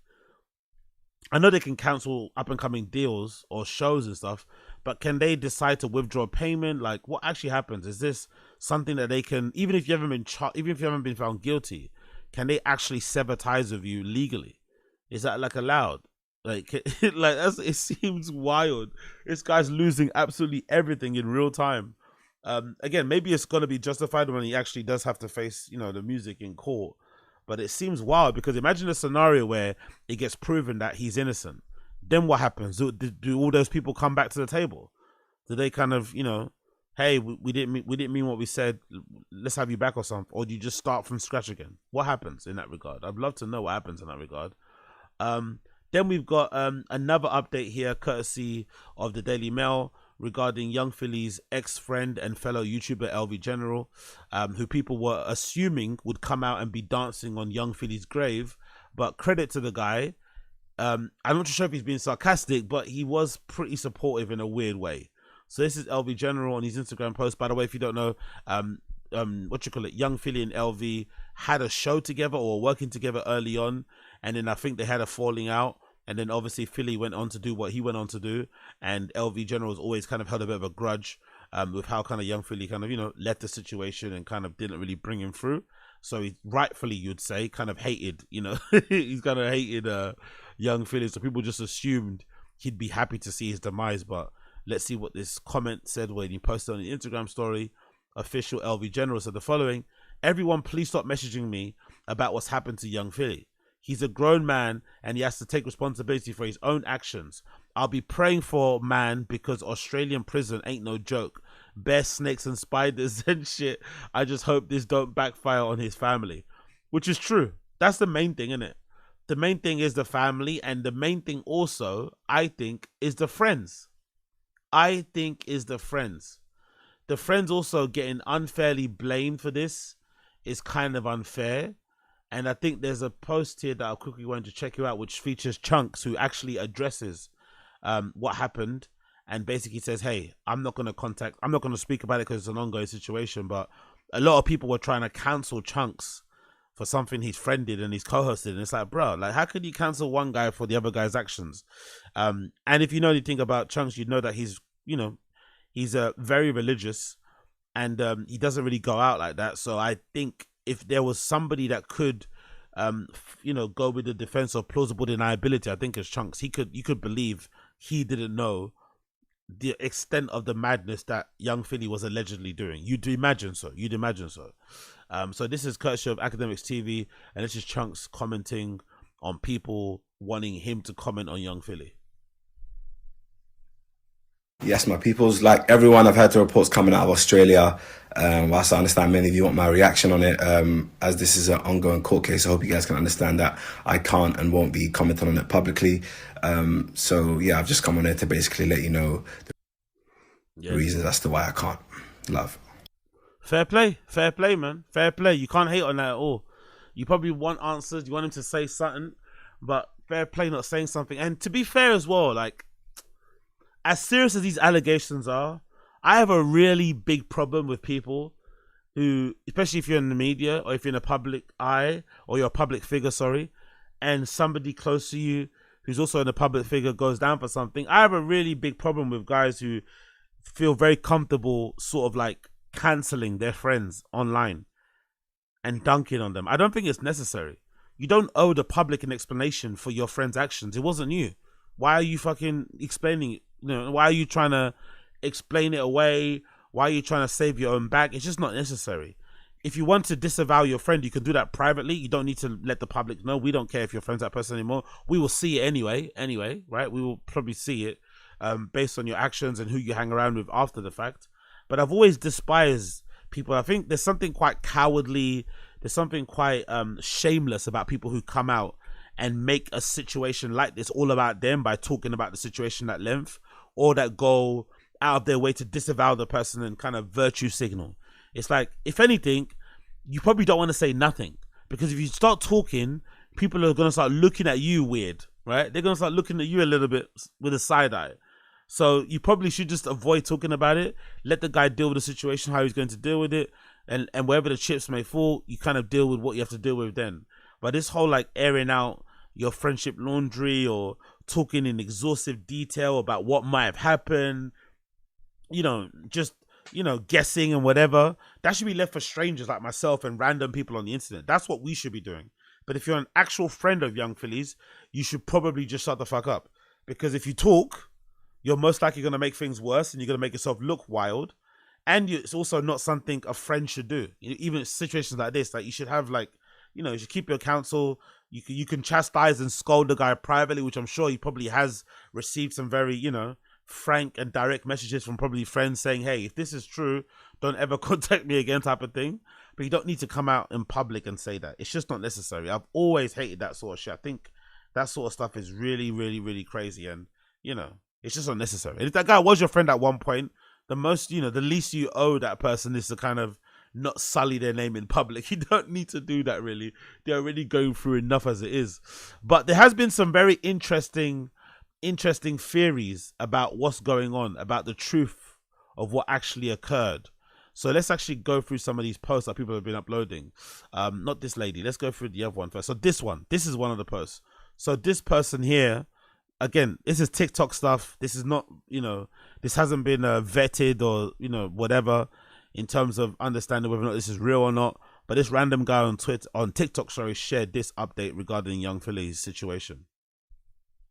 Speaker 1: I know they can cancel up and coming deals or shows and stuff, but can they decide to withdraw payment? Like what actually happens? Is this something that they can, even if you haven't been found guilty, can they actually sever ties with you legally? Is that like allowed? Like, it seems wild. This guy's losing absolutely everything in real time. Again, maybe it's gonna be justified when he actually does have to face, the music in court. But it seems wild because imagine a scenario where it gets proven that he's innocent. Then what happens? Do all those people come back to the table? Do they kind of, hey, we didn't mean what we said. Let's have you back or something. Or do you just start from scratch again? What happens in that regard? I'd love to know what happens in that regard. Then we've got another update here courtesy of the Daily Mail regarding Young Philly's ex-friend and fellow YouTuber LV General, who people were assuming would come out and be dancing on Young Philly's grave. But credit to the guy. I'm not sure if he's being sarcastic, but he was pretty supportive in a weird way. So this is LV General on his Instagram post. By the way, if you don't know, Young Philly and LV had a show together or working together early on, and then I think they had a falling out, and then obviously Philly went on to do what he went on to do, and LV General has always kind of held a bit of a grudge with how kind of Young Philly kind of left the situation and kind of didn't really bring him through. So he rightfully, you'd say, kind of hated, he's kind of hated Young Philly, so people just assumed he'd be happy to see his demise. But let's see what this comment said when he posted on the Instagram story. Official LV General said the following: "Everyone, please stop messaging me about what's happened to Young Philly. He's a grown man and he has to take responsibility for his own actions. I'll be praying for man because Australian prison ain't no joke. Bear snakes and spiders and shit. I just hope this don't backfire on his family." Which is true. That's the main thing, isn't it? The main thing is the family, and the main thing also, I think, is the friends. The friends also getting unfairly blamed for this is kind of unfair. And I think there's a post here that I'll quickly want to check you out, which features Chunks, who actually addresses what happened and basically says, hey, I'm not going to speak about it because it's an ongoing situation, but a lot of people were trying to cancel Chunks for something he's friended and he's co-hosted. And it's like, bro, like, how could you cancel one guy for the other guy's actions? And if you know anything about Chunks, you know that he's very religious, and he doesn't really go out like that. So I think if there was somebody that could go with the defense of plausible deniability. I think as Chunks, you could believe he didn't know the extent of the madness that young Philly was allegedly doing. You'd imagine so. So this is courtesy of Academics TV, and this is Chunks commenting on people wanting him to comment on young Philly.
Speaker 2: Yes, my peoples, like everyone, I've heard the reports coming out of Australia. Whilst I understand many of you want my reaction on it, as this is an ongoing court case, I hope you guys can understand that I can't and won't be commenting on it publicly. So yeah, I've just come on here to basically let you know the reasons as to why I can't. Love.
Speaker 1: Fair play, man. Fair play. You can't hate on that at all. You probably want answers. You want him to say something, but fair play not saying something. And to be fair as well, like, as serious as these allegations are, I have a really big problem with people who, especially if you're in the media or if you're in a public eye or you're a public figure, and somebody close to you who's also in a public figure goes down for something. I have a really big problem with guys who feel very comfortable sort of like cancelling their friends online and dunking on them. I don't think it's necessary. You don't owe the public an explanation for your friend's actions. It wasn't you. Why are you fucking explaining it? Why are you trying to explain it away? Why are you trying to save your own back? It's just not necessary. If you want to disavow your friend, you can do that privately. You don't need to let the public know. We don't care if you're friends with that person anymore. We will see it anyway, right? We will probably see it based on your actions and who you hang around with after the fact. But I've always despised people. I think there's something quite cowardly, there's something quite shameless about people who come out and make a situation like this all about them by talking about the situation at length, or that go out of their way to disavow the person and kind of virtue signal. It's like, if anything, you probably don't want to say nothing, because if you start talking, people are going to start looking at you weird, right? They're going to start looking at you a little bit with a side eye. So you probably should just avoid talking about it. Let the guy deal with the situation, how he's going to deal with it. And wherever the chips may fall, you kind of deal with what you have to deal with then. But this whole like airing out your friendship laundry or talking in exhaustive detail about what might have happened, guessing and whatever, that should be left for strangers like myself and random people on the internet. That's what we should be doing. But if you're an actual friend of young Phillies, you should probably just shut the fuck up. Because if you talk, you're most likely going to make things worse and you're going to make yourself look wild. And it's also not something a friend should do. Even in situations like this, like you should have you should keep your counsel. You can chastise and scold the guy privately, which I'm sure he probably has received some very, frank and direct messages from probably friends saying, hey, if this is true, don't ever contact me again type of thing. But you don't need to come out in public and say that. It's just not necessary. I've always hated that sort of shit. I think that sort of stuff is really, really, really crazy. And, it's just unnecessary. And if that guy was your friend at one point, the least you owe that person is to kind of not sully their name in public. You don't need to do that, really. They're already going through enough as it is. But there has been some very interesting theories about what's going on, about the truth of what actually occurred. So let's actually go through some of these posts that people have been uploading. Not this lady. Let's go through the other one first. So this is one of the posts. So this person here, again, this is TikTok stuff. This is not, this hasn't been vetted or, whatever, in terms of understanding whether or not this is real or not. But this random guy on TikTok, shared this update regarding young Philly's situation.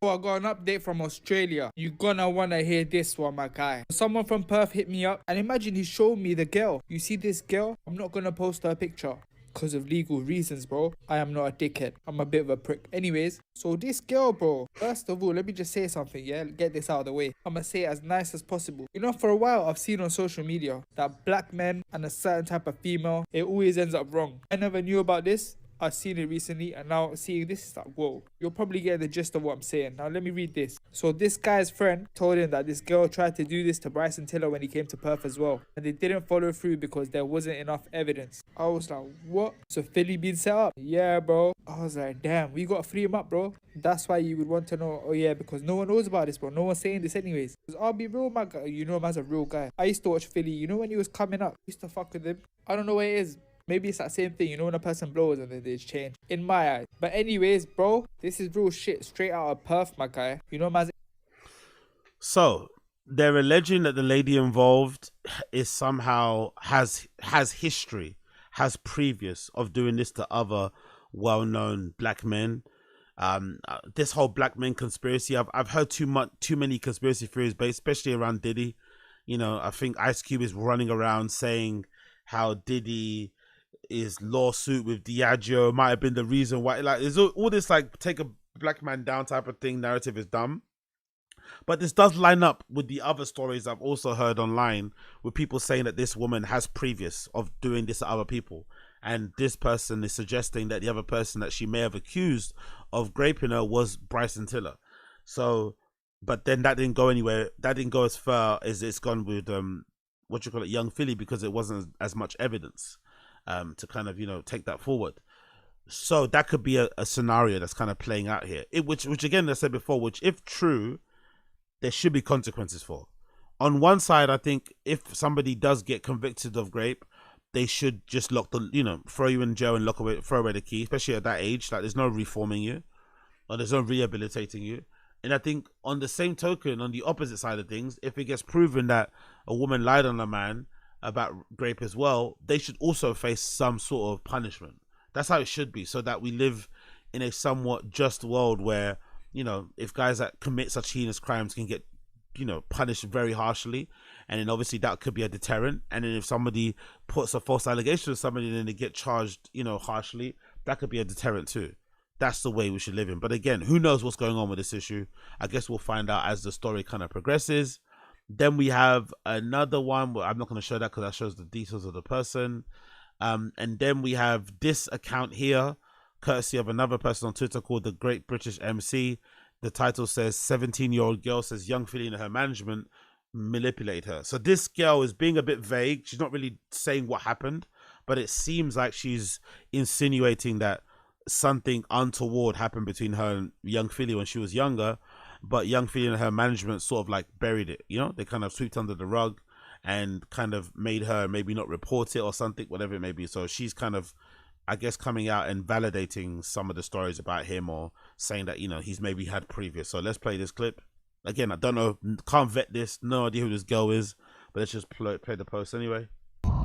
Speaker 3: Oh, I got an update from Australia. You're gonna wanna hear this one, my guy. Someone from Perth hit me up, and imagine he showed me the girl. You see this girl? I'm not gonna post her picture because of legal reasons, bro. I am not a dickhead. I'm a bit of a prick. Anyways, so this girl, bro, first of all, let me just say something, yeah? Get this out of the way. I'm gonna say it as nice as possible. For a while, I've seen on social media that black men and a certain type of female, it always ends up wrong. I never knew about this. I've seen it recently, and now seeing this is like, whoa. You're probably getting the gist of what I'm saying. Now let me read this. So this guy's friend told him that this girl tried to do this to Bryson Tiller when he came to Perth as well, and they didn't follow through because there wasn't enough evidence. I was like, what? So Philly been set up? Yeah, bro. I was like, damn, we gotta free him up, bro. That's why you would want to know. Oh yeah, because no one knows about this, bro. No one's saying this anyways. Because I'll be real, my guy. Man's a real guy. I used to watch Philly. When he was coming up, I used to fuck with him. I don't know what it is. Maybe it's that same thing, when a person blows and then they change. In my eyes. But anyways, bro, this is real shit. Straight out of Perth, my guy. Man's...
Speaker 1: So, they're alleging that the lady involved is somehow has history, has previous of doing this to other well-known black men. This whole black men conspiracy, I've heard too many conspiracy theories, but especially around Diddy. You know, I think Ice Cube is running around saying how Diddy is lawsuit with Diageo might have been the reason why. Like, there's all this like take a black man down type of thing. Narrative is dumb. But this does line up with the other stories I've also heard online with people saying that this woman has previous of doing this to other people. And this person is suggesting that the other person that she may have accused of raping her was Bryson Tiller. So, but then that didn't go anywhere. That didn't go as far as it's gone with, Young Philly, because it wasn't as much evidence to kind of, take that forward. So that could be a scenario that's kind of playing out here. Which again, I said before, which if true, there should be consequences for. On one side, I think if somebody does get convicted of rape, they should just throw you in jail and throw away the key, especially at that age. Like, there's no reforming you, or there's no rehabilitating you. And I think on the same token, on the opposite side of things, if it gets proven that a woman lied on a man about rape as well, they should also face some sort of punishment. That's how it should be, so that we live in a somewhat just world where, if guys that commit such heinous crimes can get, punished very harshly, and then obviously that could be a deterrent. And then if somebody puts a false allegation on somebody and then they get charged, harshly, that could be a deterrent too. That's the way we should live in. But again, who knows what's going on with this issue? I guess we'll find out as the story kind of progresses. Then we have another one, but I'm not going to show that because that shows the details of the person. And then we have this account here, courtesy of another person on Twitter called The Great British MC. The title says 17-year-old girl says Young Philly and her management manipulate her. So this girl is being a bit vague. She's not really saying what happened, but it seems like she's insinuating that something untoward happened between her and Young Philly when she was younger, but Young Philly and her management sort of like buried it. They kind of swept under the rug and kind of made her maybe not report it or something, whatever it may be. So she's kind of, I guess, coming out and validating some of the stories about him, or saying that, he's maybe had previous. So let's play this clip. Again, I don't know, can't vet this, no idea who this girl is, but let's just play the post anyway.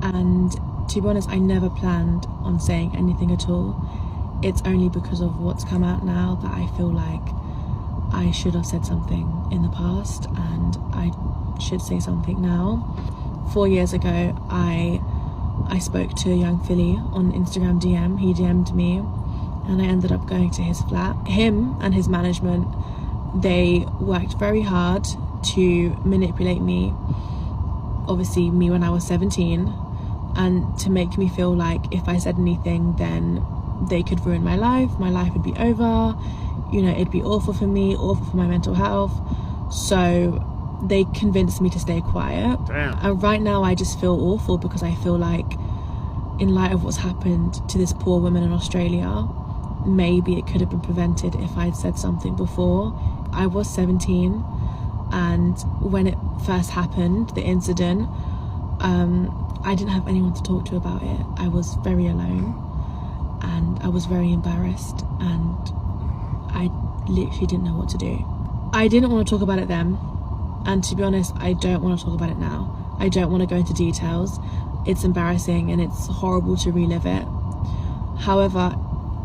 Speaker 4: And to be honest, I never planned on saying anything at all. It's only because of what's come out now that I feel like I should have said something in the past, and I should say something now. 4 years ago, I spoke to Young Philly on Instagram DM. He DM'd me, and I ended up going to his flat. Him and his management, they worked very hard to manipulate me, obviously me when I was 17, and to make me feel like if I said anything, then they could ruin my life would be over, it'd be awful for me, awful for my mental health. So they convinced me to stay quiet.
Speaker 1: Damn.
Speaker 4: And right now I just feel awful, because I feel like, in light of what's happened to this poor woman in Australia, maybe it could have been prevented if I'd said something before. I was 17, and when it first happened, the incident, I didn't have anyone to talk to about it. I was very alone, and I was very embarrassed, and I literally didn't know what to do. I didn't want to talk about it then, and to be honest, I don't want to talk about it now. I don't want to go into details. It's embarrassing and it's horrible to relive it. However,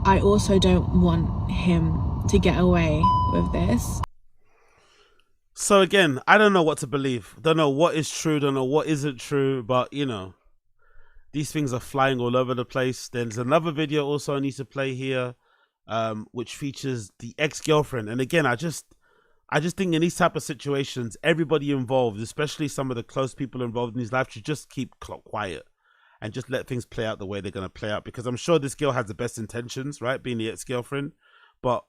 Speaker 4: I also don't want him to get away with this.
Speaker 1: So again, I don't know what to believe. Don't know what is true, don't know what isn't true, but these things are flying all over the place. There's another video also I need to play here, which features the ex-girlfriend. And again, I just think in these type of situations, everybody involved, especially some of the close people involved in his life, should just keep quiet and just let things play out the way they're going to play out. Because I'm sure this girl has the best intentions, right? Being the ex-girlfriend. But,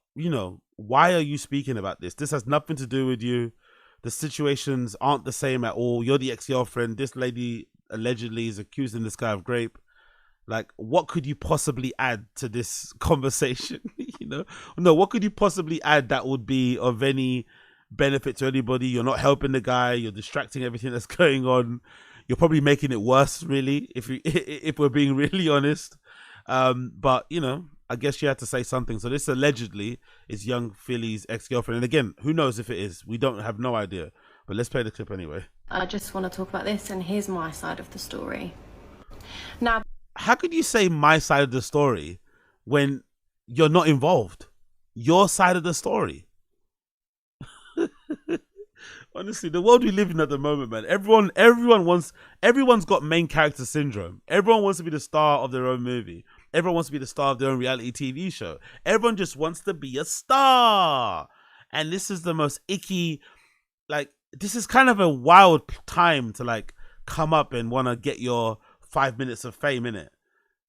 Speaker 1: why are you speaking about this? This has nothing to do with you. The situations aren't the same at all. You're the ex-girlfriend. This lady allegedly is accusing this guy of rape. Like, what could you possibly add to this conversation? No, what could you possibly add that would be of any benefit to anybody? You're not helping the guy. You're distracting everything that's going on. You're probably making it worse, really, if we're being really honest. But I guess you had to say something. So this allegedly is Young Philly's ex-girlfriend. And again, who knows if it is? We don't have no idea. But let's play the clip anyway.
Speaker 5: I just want to talk about this, and here's my side of the story. Now,
Speaker 1: how could you say my side of the story when you're not involved. Your side of the story. Honestly, the world we live in at the moment, man. Everyone's got main character syndrome. Everyone wants to be the star of their own movie. Everyone wants to be the star of their own reality TV show. Everyone just wants to be a star. And this is the most icky, like, this is kind of a wild time to like come up and want to get your 5 minutes of fame in it.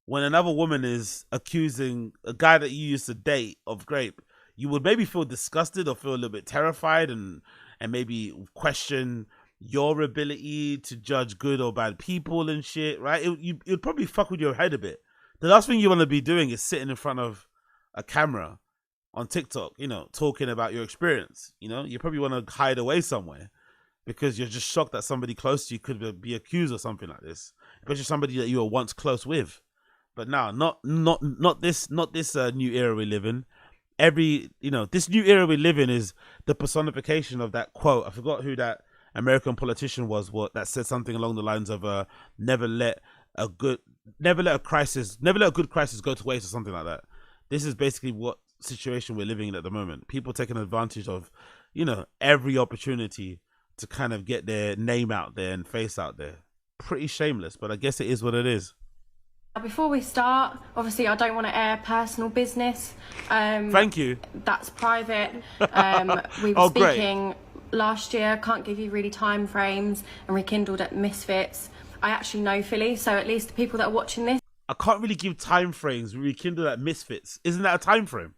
Speaker 1: When another woman is accusing a guy that you used to date of rape, you would maybe feel disgusted or feel a little bit terrified and maybe question your ability to judge good or bad people and shit, right? It'd probably fuck with your head a bit. The last thing you want to be doing is sitting in front of a camera on TikTok, you know, talking about your experience. You know, you probably want to hide away somewhere because you're just shocked that somebody close to you could be accused of something like this, especially somebody that you were once close with. But now, not this new era we live in. This new era we live in is the personification of that quote. I forgot who that American politician was. That said something along the lines of never let a good crisis go to waste or something like that. This is basically what situation we're living in at the moment. People taking advantage of, every opportunity to kind of get their name out there and face out there. Pretty shameless, but I guess it is what it is.
Speaker 5: Before we start, obviously I don't want to air personal business.
Speaker 1: Thank you.
Speaker 5: That's private. We were speaking last year, can't give you really time frames, and rekindled at Misfits. I actually know Philly, so at least the people that are watching this.
Speaker 1: I can't really give time frames. We rekindled at Misfits. Isn't that a time frame?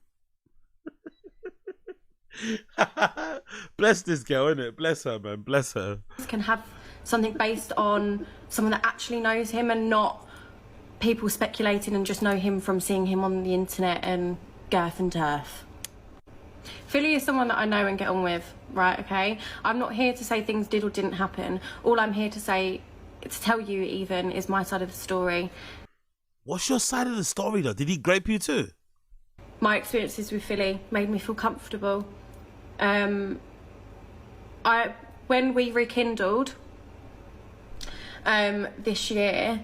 Speaker 1: Bless this girl, innit? Bless her, man. Bless her.
Speaker 5: Can have something based on someone that actually knows him and not people speculating and just know him from seeing him on the internet and Girth and Turf. Philly is someone that I know and get on with, right, okay? I'm not here to say things did or didn't happen. All I'm here to say, to tell you even, is my side of the story.
Speaker 1: What's your side of the story, though? Did he grape you too?
Speaker 5: My experiences with Philly made me feel comfortable. When we rekindled this year,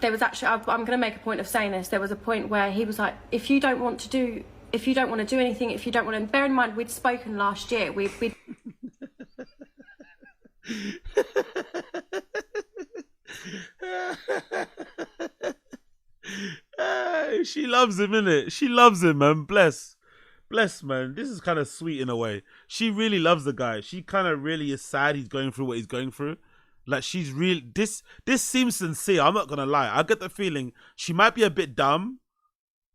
Speaker 5: there was actually, I'm going to make a point of saying this, there was a point where he was like, if you don't want to do anything, if you don't want to, bear in mind, we'd spoken last year, we'd
Speaker 1: she loves him, innit? She loves him, man. Bless, man. This is kind of sweet in a way. She really loves the guy. She kind of really is sad he's going through what he's going through. Like, she's really, this seems sincere. I'm not gonna lie. I get the feeling she might be a bit dumb,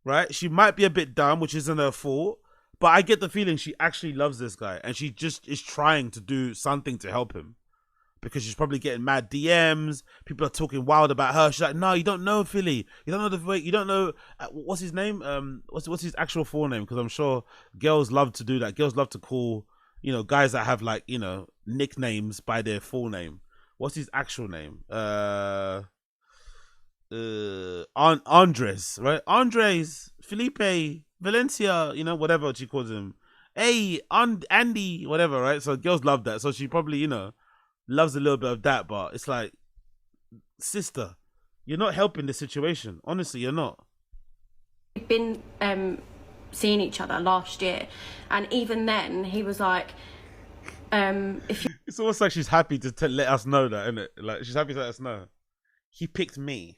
Speaker 1: right? She might be a bit dumb, which isn't her fault. But I get the feeling she actually loves this guy, and she just is trying to do something to help him, because she's probably getting mad DMs. People are talking wild about her. She's like, no, you don't know Philly. You don't know the way. You don't know what's his name. What's his actual full name? Because I'm sure girls love to do that. Girls love to call guys that have like nicknames by their full name. What's his actual name? Andres, right? Andres, Felipe, Valencia, whatever she calls him. Hey, Andy, whatever, right? So girls love that. So she probably, loves a little bit of that. But it's like, sister, you're not helping the situation. Honestly, you're not.
Speaker 5: We've been seeing each other last year. And even then, he was like,
Speaker 1: it's almost like she's happy to let us know that, isn't it? Like, she's happy to let us know. He picked me.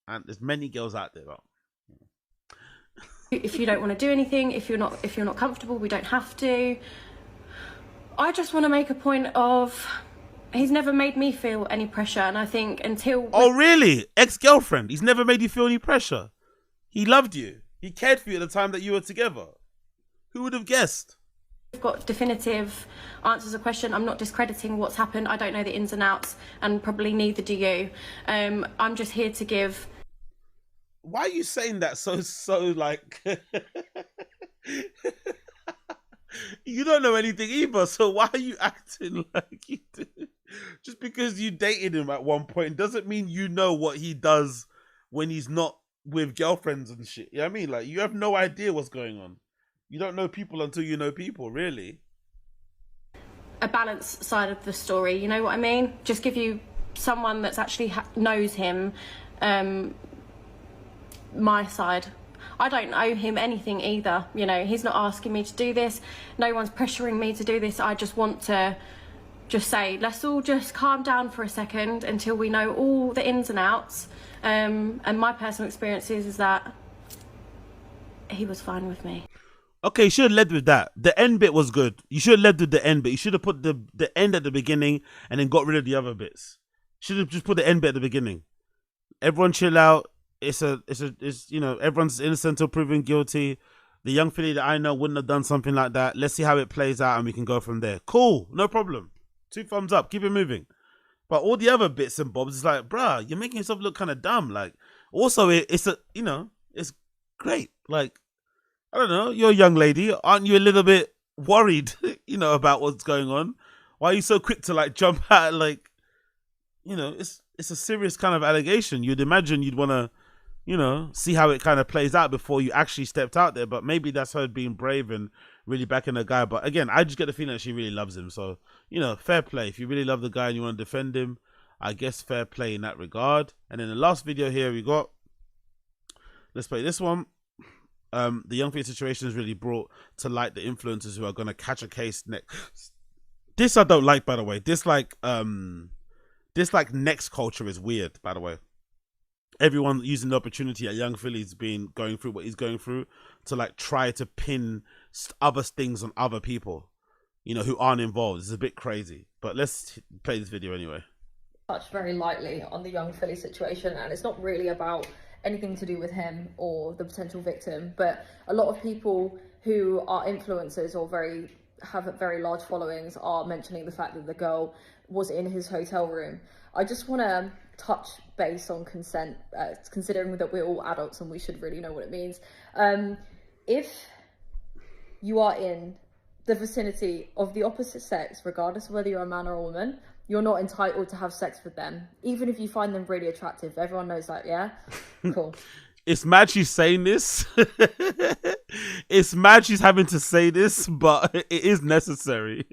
Speaker 1: And there's many girls out there.
Speaker 5: If you don't want to do anything, if you're not comfortable, we don't have to. I just want to make a point of, he's never made me feel any pressure, and I think until...
Speaker 1: Oh, really? Ex-girlfriend? He's never made you feel any pressure? He loved you. He cared for you at the time that you were together. Who would have guessed?
Speaker 5: We've got definitive answers to the question. I'm not discrediting what's happened. I don't know the ins and outs, and probably neither do you. I'm just here to give...
Speaker 1: Why are you saying that so like... You don't know anything either, so why are you acting like you do? Just because you dated him at one point doesn't mean you know what he does when he's not with girlfriends and shit. You know what I mean? Like, you have no idea what's going on. You don't know people until you know people, really.
Speaker 5: A balanced side of the story, you know what I mean? Just give you someone that's actually knows him, my side. I don't owe him anything either. You know, he's not asking me to do this. No one's pressuring me to do this. I just want to just say, let's all just calm down for a second until we know all the ins and outs. And my personal experience is that he was fine with me.
Speaker 1: Okay, you should have led with that. The end bit was good. You should have led with the end bit. You should have put the end at the beginning and then got rid of the other bits. Should have just put the end bit at the beginning. Everyone chill out. It's you know, everyone's innocent until proven guilty. The young filly that I know wouldn't have done something like that. Let's see how it plays out and we can go from there. Cool, no problem. 2 thumbs up. Keep it moving. But all the other bits and bobs, it's like, bruh, you're making yourself look kind of dumb. Like, also, it's a, you know, it's great. Like, I don't know, you're a young lady. Aren't you a little bit worried, you know, about what's going on? Why are you so quick to like jump out? Like, you know, it's a serious kind of allegation. You'd imagine you'd want to, you know, see how it kind of plays out before you actually stepped out there. But maybe that's her being brave and really backing the guy. But again, I just get the feeling that she really loves him. So, you know, fair play. If you really love the guy and you want to defend him, I guess fair play in that regard. And then the last video here we got, let's play this one. The young filly situation has really brought to light the influencers who are going to catch a case next. This I don't like, by the way. This next culture is weird, by the way. Everyone using the opportunity at young filly's been going through what he's going through to like try to pin other things on other people, you know, who aren't involved. It's a bit crazy, but let's play this video anyway.
Speaker 6: Touch very lightly on the young filly situation, and it's not really about anything to do with him or the potential victim, but a lot of people who are influencers or have very large followings are mentioning the fact that the girl was in his hotel room. I just want to touch base on consent, considering that we're all adults and we should really know what it means. If you are in the vicinity of the opposite sex, regardless of whether you're a man or a woman, you're not entitled to have sex with them, even if you find them really attractive. Everyone knows that, yeah? Cool.
Speaker 1: It's mad she's saying this. It's mad she's having to say this, but it is necessary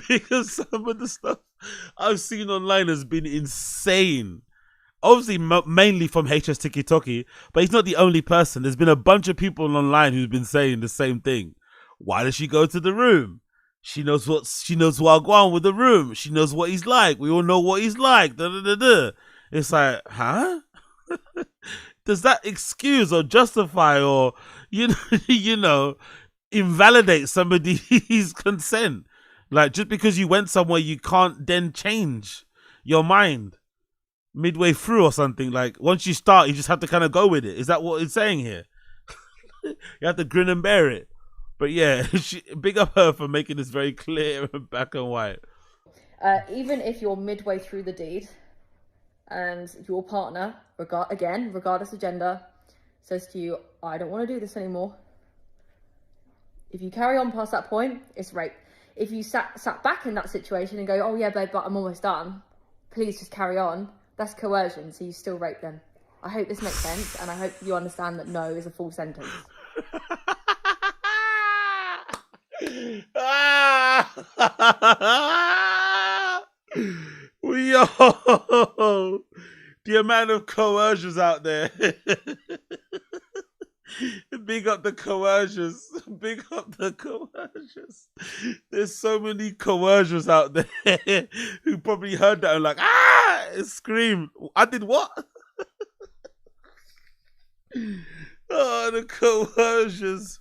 Speaker 1: because some of the stuff I've seen online has been insane. Obviously, mainly from HS TikTok, but he's not the only person. There's been a bunch of people online who've been saying the same thing. Why does she go to the room? She knows what's going on with the room. She knows what he's like. We all know what he's like. Da, da, da, da. It's like, huh? Does that excuse or justify or you know invalidate somebody's consent? Like, just because you went somewhere, you can't then change your mind midway through or something. Like, once you start, you just have to kind of go with it. Is that what it's saying here? You have to grin and bear it. But yeah, big up her for making this very clear and black and white.
Speaker 6: Even if you're midway through the deed and your partner, regardless of gender, says to you, I don't want to do this anymore. If you carry on past that point, it's rape. If you sat back in that situation and go, oh yeah, babe, but I'm almost done, please just carry on, that's coercion, so you still rape them. I hope this makes sense, and I hope you understand that no is a full sentence.
Speaker 1: Yo, the amount of coercions out there. Big up the coercions. Big up the coercions. There's so many coercions out there who probably heard that and like, scream. I did what? Oh, the coercions.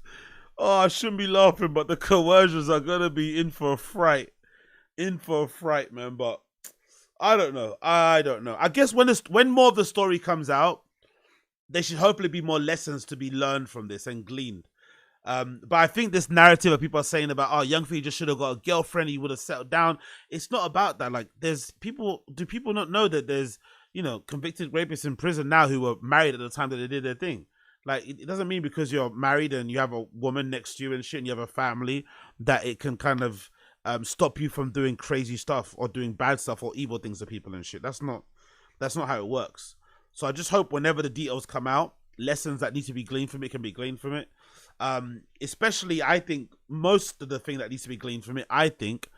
Speaker 1: Oh, I shouldn't be laughing, but the coercions are going to be in for a fright. In for a fright, man. But I don't know. I guess when more of the story comes out, there should hopefully be more lessons to be learned from this and gleaned. But I think this narrative that people are saying about, oh, young Fee just should have got a girlfriend, he would have settled down. It's not about that. Like, do people not know that there's, convicted rapists in prison now who were married at the time that they did their thing? Like, it doesn't mean because you're married and you have a woman next to you and shit and you have a family that it can kind of stop you from doing crazy stuff or doing bad stuff or evil things to people and shit. That's not how it works. So I just hope whenever the details come out, lessons that need to be gleaned from it can be gleaned from it. Especially, I think most of the thing that needs to be gleaned from it, I think,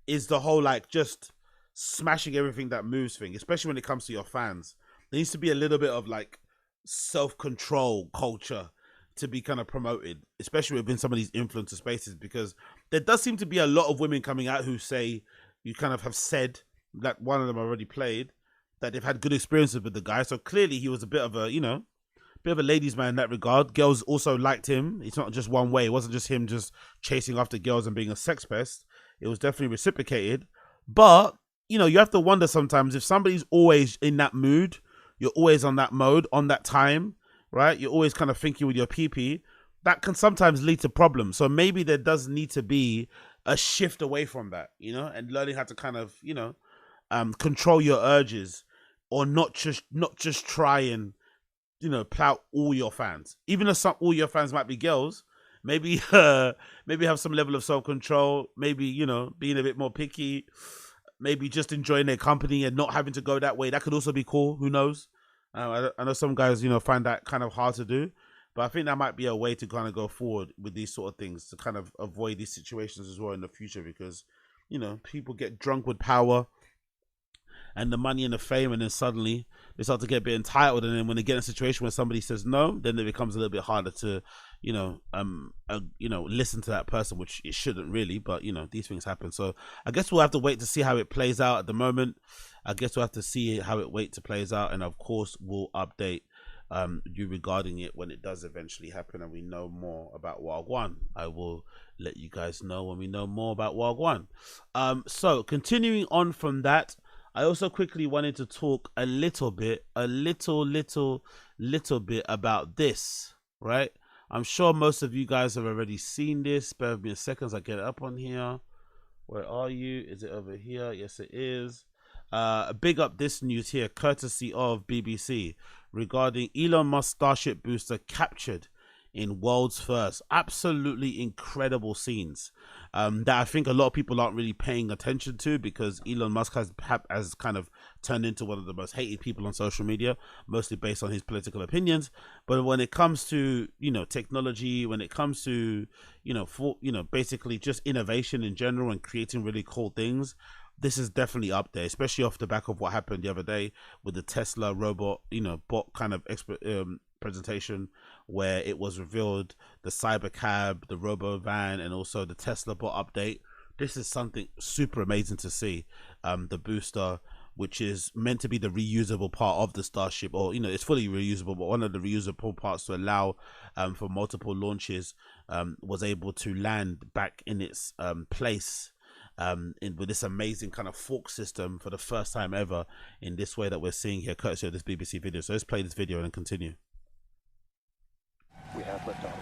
Speaker 1: is the whole like just smashing everything that moves thing, especially when it comes to your fans. There needs to be a little bit of like self-control culture to be kind of promoted, especially within some of these influencer spaces, because there does seem to be a lot of women coming out who say, you kind of have said that one of them already played, that they've had good experiences with the guy. So clearly he was a bit of a, you know, bit of a ladies' man in that regard. Girls also liked him. It's not just one way. It wasn't just him just chasing after girls and being a sex pest. It was definitely reciprocated. But, you know, you have to wonder sometimes if somebody's always in that mood, you're always on that mode, on that time, right? You're always kind of thinking with your pee-pee. That can sometimes lead to problems. So maybe there does need to be a shift away from that, you know, and learning how to kind of, you know, control your urges, or not just try and, you know, plout all your fans. Even if all your fans might be girls, maybe maybe have some level of self-control, maybe, you know, being a bit more picky, maybe just enjoying their company and not having to go that way. That could also be cool. Who knows? I know some guys, you know, find that kind of hard to do, but I think that might be a way to kind of go forward with these sort of things, to kind of avoid these situations as well in the future, because, you know, people get drunk with power and the money and the fame, and then suddenly they start to get a bit entitled, and then when they get in a situation where somebody says no, then it becomes a little bit harder to, you know, listen to that person, which it shouldn't really, but, you know, these things happen. So I guess we'll have to wait to see how it plays out. At the moment, I guess we'll have to see how it plays out, and of course we'll update you regarding it when it does eventually happen and we know more about Wagwan. I will let you guys know when we know more about Wagwan. So continuing on from that, I also quickly wanted to talk a little bit about this, right? I'm sure most of you guys have already seen this. Bear with me a second as I get it up on here. Where are you? Is it over here? Yes, it is. Big up this news here, courtesy of BBC, regarding Elon Musk Starship booster captured in world's first. Absolutely incredible scenes that I think a lot of people aren't really paying attention to, because Elon Musk has kind of turned into one of the most hated people on social media, mostly based on his political opinions. But when it comes to, you know, technology, when it comes to, you know, basically just innovation in general and creating really cool things, this is definitely up there, especially off the back of what happened the other day with the Tesla robot, you know, bot kind of presentation, where it was revealed the Cybercab, the robo van, and also the Tesla bot update. This is something super amazing to see. The booster, which is meant to be the reusable part of the Starship, or, you know, it's fully reusable, but one of the reusable parts to allow for multiple launches, was able to land back in its place with this amazing kind of fork system for the first time ever in this way that we're seeing here, courtesy of this BBC video. So let's play this video and continue.
Speaker 7: We have liftoff.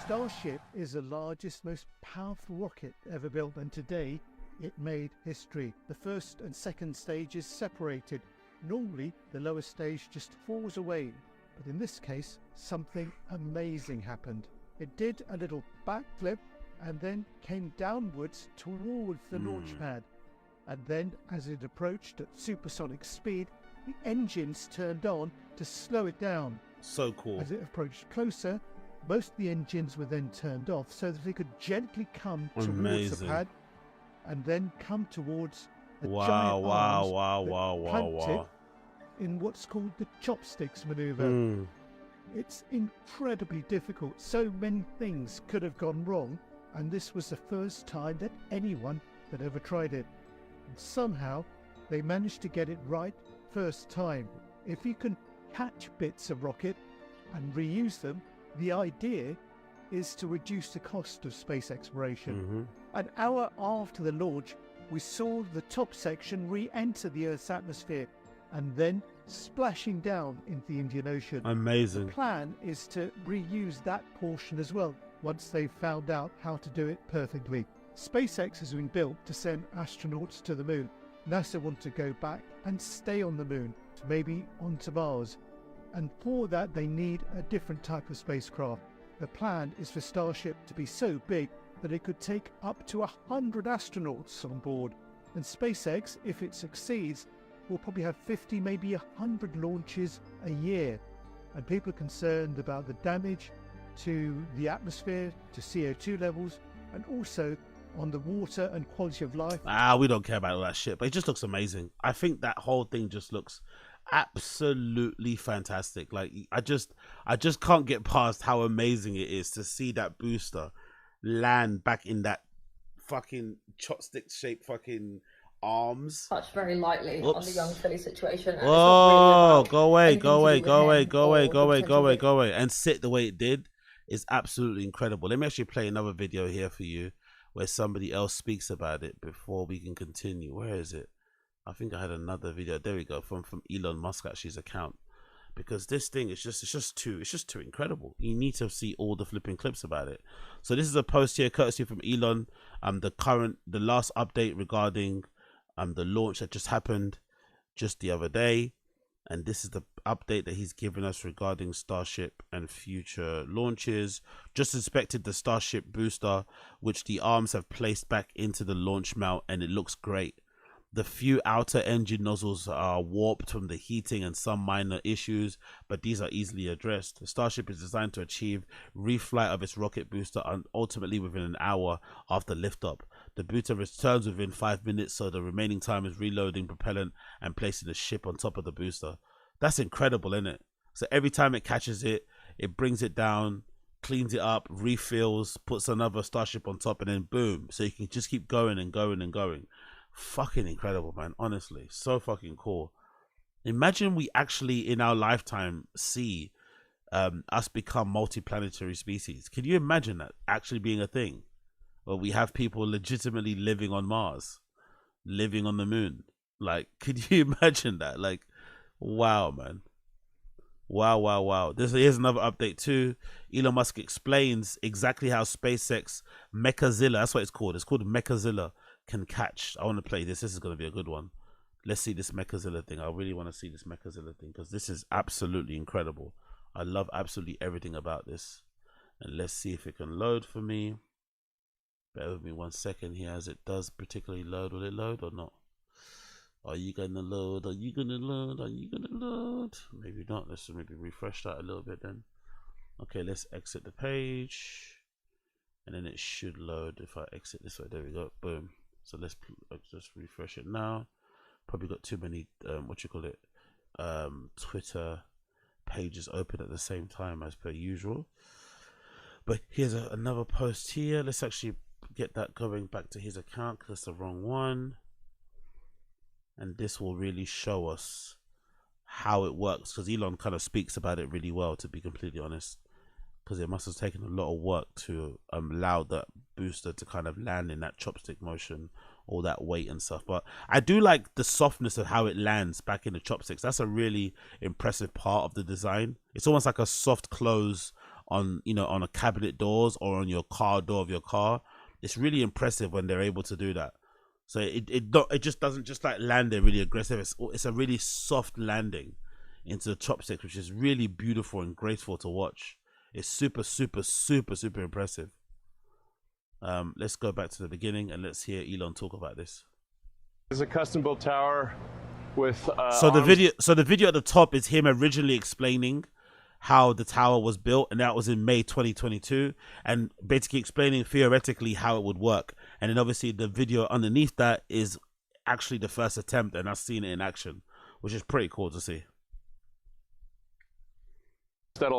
Speaker 8: Starship is the largest, most powerful rocket ever built, and today it made history. The first and second stages separated. Normally, the lower stage just falls away, but in this case, something amazing happened. It did a little backflip and then came downwards towards the launch pad. And then, as it approached at supersonic speed, the engines turned on to slow it down.
Speaker 1: So cool.
Speaker 8: As it approached closer, most of the engines were then turned off so that it could gently come towards the pad and then come towards the giant arms that it in what's called the chopsticks maneuver. It's incredibly difficult. So many things could have gone wrong, and this was the first time that anyone had ever tried it. And somehow they managed to get it right first time. If you can catch bits of rocket and reuse them, the idea is to reduce the cost of space exploration. An hour after the launch, we saw the top section re-enter the Earth's atmosphere and then splashing down into the Indian Ocean.
Speaker 1: Amazing.
Speaker 8: The plan is to reuse that portion as well once they've found out how to do it perfectly. SpaceX has been built to send astronauts to the moon. NASA want to go back and stay on the moon, maybe onto Mars. And for that they need a different type of spacecraft. The plan is for Starship to be so big that it could take up to 100 astronauts on board. And SpaceX, if it succeeds, will probably have 50, maybe 100 launches a year. And people are concerned about the damage to the atmosphere, to CO2 levels, and also on the water and quality of life.
Speaker 1: We don't care about all that shit, but it just looks amazing. I think that whole thing just looks Absolutely fantastic. Like I just can't get past how amazing it is to see that booster land back in that fucking chopstick shaped fucking arms.
Speaker 6: Touched very lightly on the young Philly situation. And
Speaker 1: Oh,
Speaker 6: it's not really about
Speaker 1: go away,
Speaker 6: anything to do with him or the potential
Speaker 1: go away, and sit the way it did is absolutely incredible. Let me actually play another video here for you where somebody else speaks about it before we can continue. Where is it? I think I had another video. There we go, from Elon Musk actually's account, because this thing is just too incredible. You need to see all the flipping clips about it. So this is a post here courtesy from Elon. The last update regarding the launch that just happened just the other day, and this is the update that he's given us regarding Starship and future launches. Just inspected the Starship booster, which the arms have placed back into the launch mount, and it looks great. The few outer engine nozzles are warped from the heating and some minor issues, but these are easily addressed. The Starship is designed to achieve reflight of its rocket booster and ultimately within an hour after liftoff. The booster returns within 5 minutes, so the remaining time is reloading propellant and placing the ship on top of the booster. That's incredible, isn't it? So every time it catches it, it brings it down, cleans it up, refills, puts another Starship on top, and then boom. So you can just keep going and going and going. Fucking incredible, man. Honestly, so fucking cool. Imagine we actually in our lifetime see us become multi-planetary species. Can you imagine that actually being a thing, where we have people legitimately living on Mars, living on the moon? Like, could you imagine that? Like, wow, man. Wow. Here's another update too. Elon Musk explains exactly how SpaceX Mechazilla, that's what it's called Mechazilla, can catch. I want to play this. This is going to be a good one. Let's see this Mechazilla thing. I really want to see this Mechazilla thing because this is absolutely incredible. I love absolutely everything about this. And let's see if it can load for me. Bear with me 1 second here as it does particularly load. Will it load or not? Are you going to load? Are you going to load? Are you going to load? Maybe not. Let's maybe refresh that a little bit then. Okay, let's exit the page. And then it should load if I exit this way. There we go. Boom. So let's just refresh it now. Probably got too many Twitter pages open at the same time as per usual. But here's another post here. Let's actually get that going back to his account because that's the wrong one. And this will really show us how it works, because Elon kind of speaks about it really well, to be completely honest, because it must have taken a lot of work to allow that booster to kind of land in that chopstick motion, all that weight and stuff. But I do like the softness of how it lands back in the chopsticks. That's a really impressive part of the design. It's almost like a soft close on, you know, on a cabinet doors or on your car door of your car. It's really impressive when they're able to do that. So it just doesn't just like land there really aggressive. It's a really soft landing into the chopsticks, which is really beautiful and graceful to watch. It's super impressive. Let's go back to the beginning and let's hear Elon talk about this.
Speaker 7: It's a custom built tower with
Speaker 1: so the video at the top is him originally explaining how the tower was built, and that was in May 2022, and basically explaining theoretically how it would work. And then obviously the video underneath that is actually the first attempt, and I've seen it in action, which is pretty cool to see.
Speaker 7: that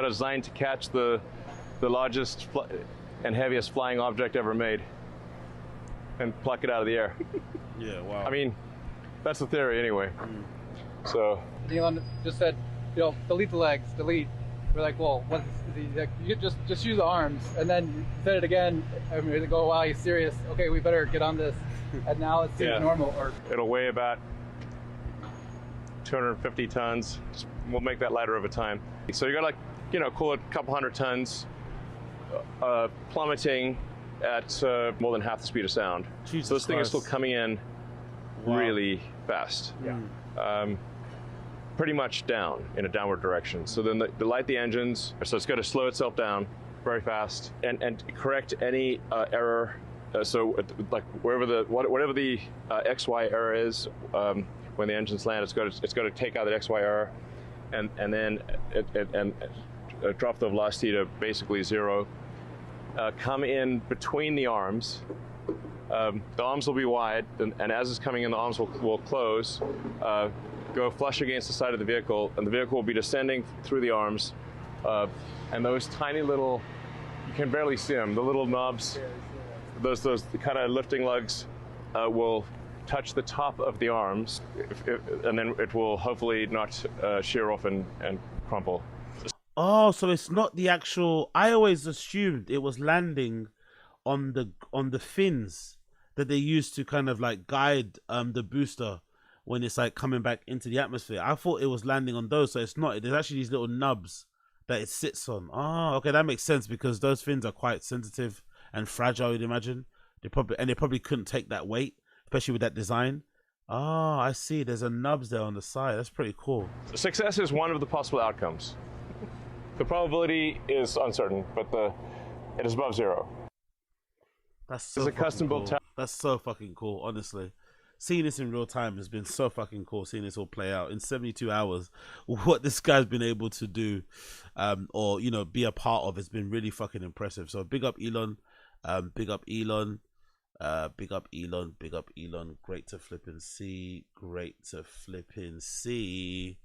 Speaker 7: are designed to catch the largest and heaviest flying object ever made and pluck it out of the air.
Speaker 1: Yeah, wow.
Speaker 7: I mean, that's the theory anyway. So
Speaker 9: Elon just said, you know, delete the legs, delete. We're like, well, what is he like? You just use the arms, and then you said it again. And we go, wow, he's serious. Okay, we better get on this. And now it seems normal. Or
Speaker 7: it'll weigh about 250 tons. We'll make that lighter over time. So you got like, you know, cool, a couple hundred tons, plummeting at more than half the speed of sound.
Speaker 1: Jesus
Speaker 7: so this thing is
Speaker 1: Christ.
Speaker 7: still coming in really fast.
Speaker 1: Yeah.
Speaker 7: Pretty much down in a downward direction. So then the light the engines, so it's going to slow itself down very fast and correct any error. So like whatever the XY error is when the engines land, it's going to take out that XY error and then drop the velocity to basically zero. Come in between the arms. The arms will be wide, and as it's coming in, the arms will close. go flush against the side of the vehicle, and the vehicle will be descending through the arms, and those tiny little, you can barely see them, the little knobs, those kind of lifting lugs will touch the top of the arms, and then it will hopefully not shear off and crumple.
Speaker 1: Oh, so it's not the actual. I always assumed it was landing on the fins that they use to kind of like guide the booster when it's like coming back into the atmosphere. I thought it was landing on those, so it's not. There's actually these little nubs that it sits on. Oh, okay, that makes sense because those fins are quite sensitive and fragile, you'd imagine. They probably couldn't take that weight, especially with that design. Oh, I see. There's a nubs there on the side. That's pretty cool.
Speaker 7: Success is one of the possible outcomes. The probability is uncertain, but it is above zero.
Speaker 1: That's so fucking cool. That's so fucking cool, honestly. Seeing this in real time has been so fucking cool, seeing this all play out in 72 hours. What this guy's been able to do, or, you know, be a part of has been really fucking impressive. So big up Elon, big up Elon, big up Elon, big up Elon. Great to flipping see, great to flipping see.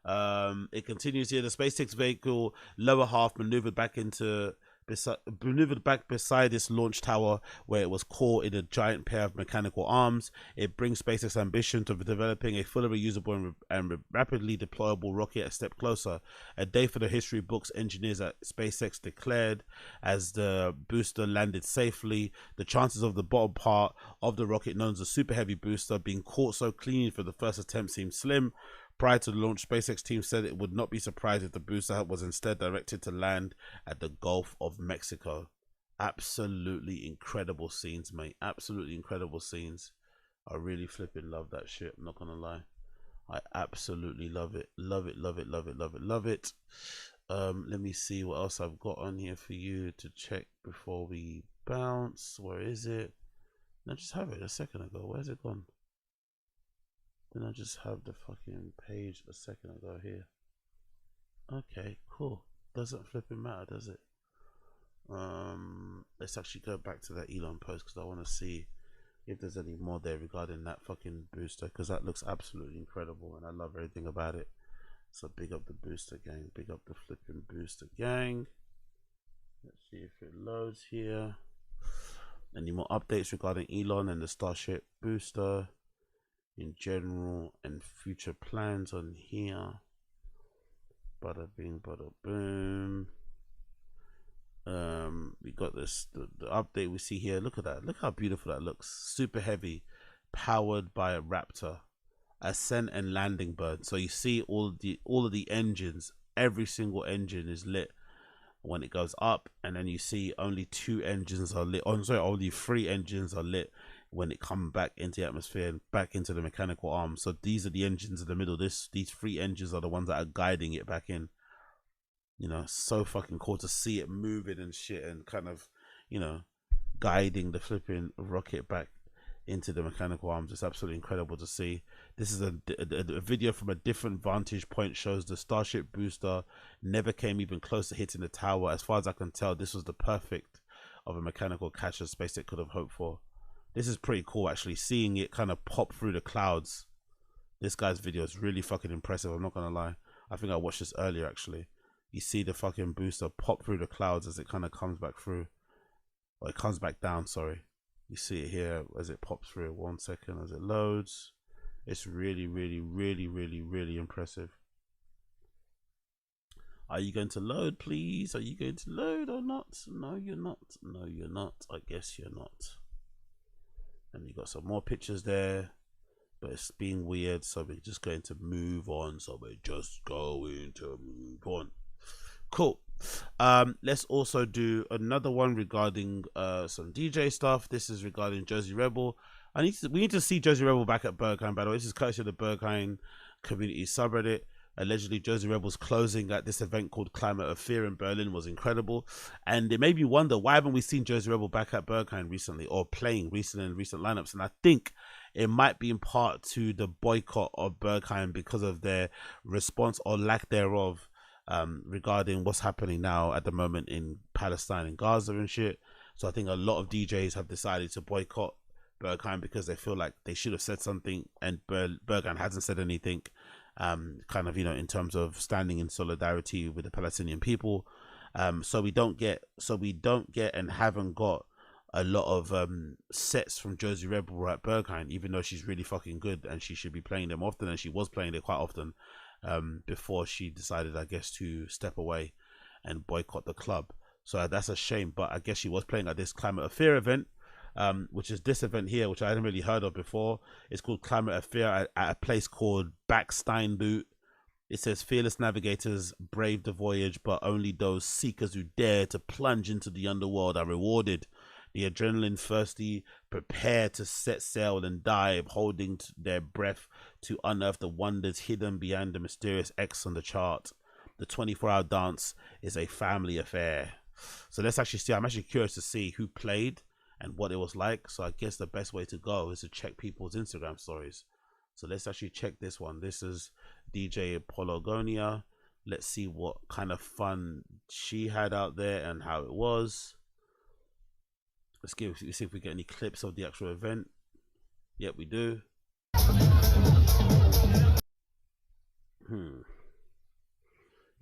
Speaker 1: It continues here. The SpaceX vehicle lower half maneuvered back beside this launch tower where it was caught in a giant pair of mechanical arms. It brings SpaceX ambition to developing a fully reusable and rapidly deployable rocket a step closer. A day for the history books, engineers at SpaceX declared. As the booster landed safely, the chances of the bottom part of the rocket, known as a super heavy booster, being caught so clean for the first attempt seemed slim. Prior to the launch, SpaceX team said it would not be surprised if the booster was instead directed to land at the Gulf of Mexico. Absolutely incredible scenes, mate. Absolutely incredible scenes. I really flipping love that shit. I'm not gonna lie. I absolutely love it. Love it, love it, love it, love it, love it. Let me see what else I've got on here for you to check before we bounce. Where is it? I just have it a second ago. Where's it gone? Then I just have the fucking page a second ago here. Okay, cool. Doesn't flipping matter, does it? Let's actually go back to that Elon post because I want to see if there's any more there regarding that fucking booster, because that looks absolutely incredible and I love everything about it. So big up the booster gang, big up the flipping booster gang. Let's see if it loads here. Any more updates regarding Elon and the Starship booster in general and future plans on here? Bada bing, bada boom. We got this the update we see here. Look at that. Look how beautiful that looks. Super heavy, powered by a Raptor, ascent and landing bird. So you see all of the engines. Every single engine is lit when it goes up, and then you see only 2 engines are lit. Oh, sorry, only 3 engines are lit when it comes back into the atmosphere and back into the mechanical arm. So these are the engines in the middle. These 3 engines are the ones that are guiding it back in. You know, so fucking cool to see it moving and shit and kind of, you know, guiding the flipping rocket back into the mechanical arms. It's absolutely incredible to see. This is a video from a different vantage point, shows the Starship booster never came even close to hitting the tower. As far as I can tell, this was the perfect of a mechanical catch that SpaceX could have hoped for. This is pretty cool, actually, seeing it kind of pop through the clouds. This guy's video is really fucking impressive, I'm not gonna lie. I think I watched this earlier, actually. You see the fucking booster pop through the clouds as it kind of comes back through. Or it comes back down, sorry. You see it here as it pops through. 1 second as it loads. It's really, really, really, really, really impressive. Are you going to load, please? Are you going to load or not? No, you're not. No, you're not. I guess you're not. And you got some more pictures there, but it's being weird, so we're just going to move on. Cool. Let's also do another one regarding some DJ stuff. This is regarding Josey Rebelle. We need to see Josey Rebelle back at Berghain, by the way. This is courtesy of the Berghain community subreddit. Allegedly, Josey Rebelle's closing at this event called Climate of Fear in Berlin was incredible, and it made me wonder, why haven't we seen Josey Rebelle back at Berghain recently, or playing recently in recent lineups? And I think it might be in part to the boycott of Berghain because of their response or lack thereof regarding what's happening now at the moment in Palestine and Gaza and shit. So I think a lot of DJs have decided to boycott Berghain because they feel like they should have said something, and Berghain hasn't said anything. Kind of, you know, in terms of standing in solidarity with the Palestinian people. So we don't get and haven't got a lot of sets from Josey Rebelle Berghain, even though she's really fucking good and she should be playing them often, and she was playing it quite often before she decided, I guess, to step away and boycott the club. So that's a shame, but I guess she was playing at this Climate of Fear event, which is this event here, which I hadn't really heard of before. It's called Climate of Fear at a place called Backstein Boot. It says, fearless navigators brave the voyage, but only those seekers who dare to plunge into the underworld are rewarded. The adrenaline thirsty prepare to set sail and dive, holding their breath to unearth the wonders hidden behind the mysterious X on the chart. The 24-hour dance is a family affair. So let's actually see. I'm actually curious to see who played and what it was like. So I guess the best way to go is to check people's Instagram stories. So let's actually check this one. This is DJ Pologonia. Let's see what kind of fun she had out there and how it was. Let's see if we get any clips of the actual event. Yep, we do.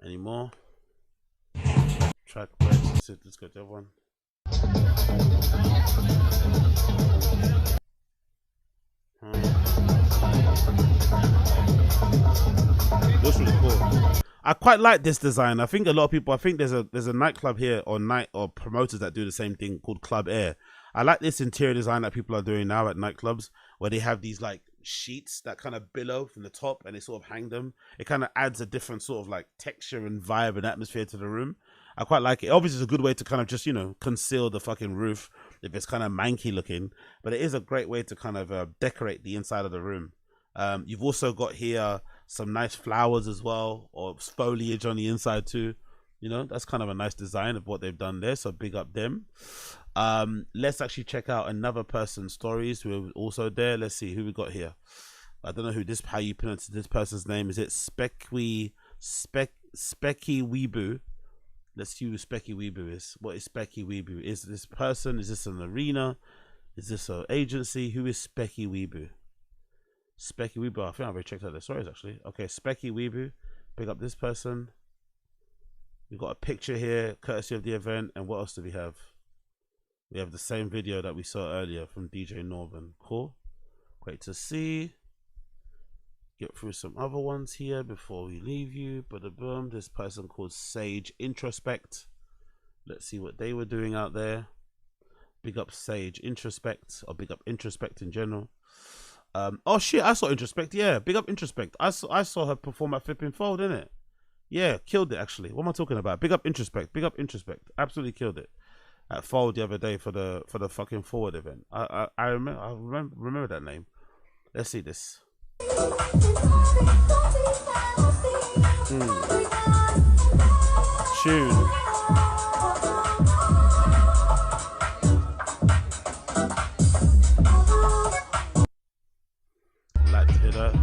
Speaker 1: Any more? Track break. Let's go to that one. Looks really cool. I quite like this design. I think a lot of people, I think there's a nightclub here or promoters that do the same thing called Club Air. I like this interior design that people are doing now at nightclubs, where they have these like sheets that kind of billow from the top and they sort of hang them. It kind of adds a different sort of like texture and vibe and atmosphere to the room. I quite like it. Obviously, it's a good way to kind of just, you know, conceal the fucking roof if it's kind of manky looking, but it is a great way to kind of decorate the inside of the room. You've also got here some nice flowers as well, or foliage on the inside too. You know, that's kind of a nice design of what they've done there, so big up them. Let's actually check out another person's stories who are also there. Let's see who we got here. I don't know how you pronounce this person's name. Is it Specky Weebu? Let's see who Specky Weebu is. What is Specky Weebu? Is this person? Is this an arena? Is this an agency? Who is Specky Weebu? Specky Weebu. I think I've already checked out their stories actually. Okay, Specky Weebu. Pick up this person. We've got a picture here, courtesy of the event. And what else do we have? We have the same video that we saw earlier from DJ Northern. Cool. Great to see. Get through some other ones here before we leave you. Boom. This person called Sage Introspect. Let's see what they were doing out there. Big up Sage Introspect, or big up Introspect in general. Oh shit, I saw Introspect. Yeah, big up Introspect. I saw her perform at Flipping Fold, innit? Yeah, killed it actually. What am I talking about? Big up Introspect. Big up Introspect. Absolutely killed it at Fold the other day for the fucking Forward event. I remember that name. Let's see this. Tune. Like to hear that.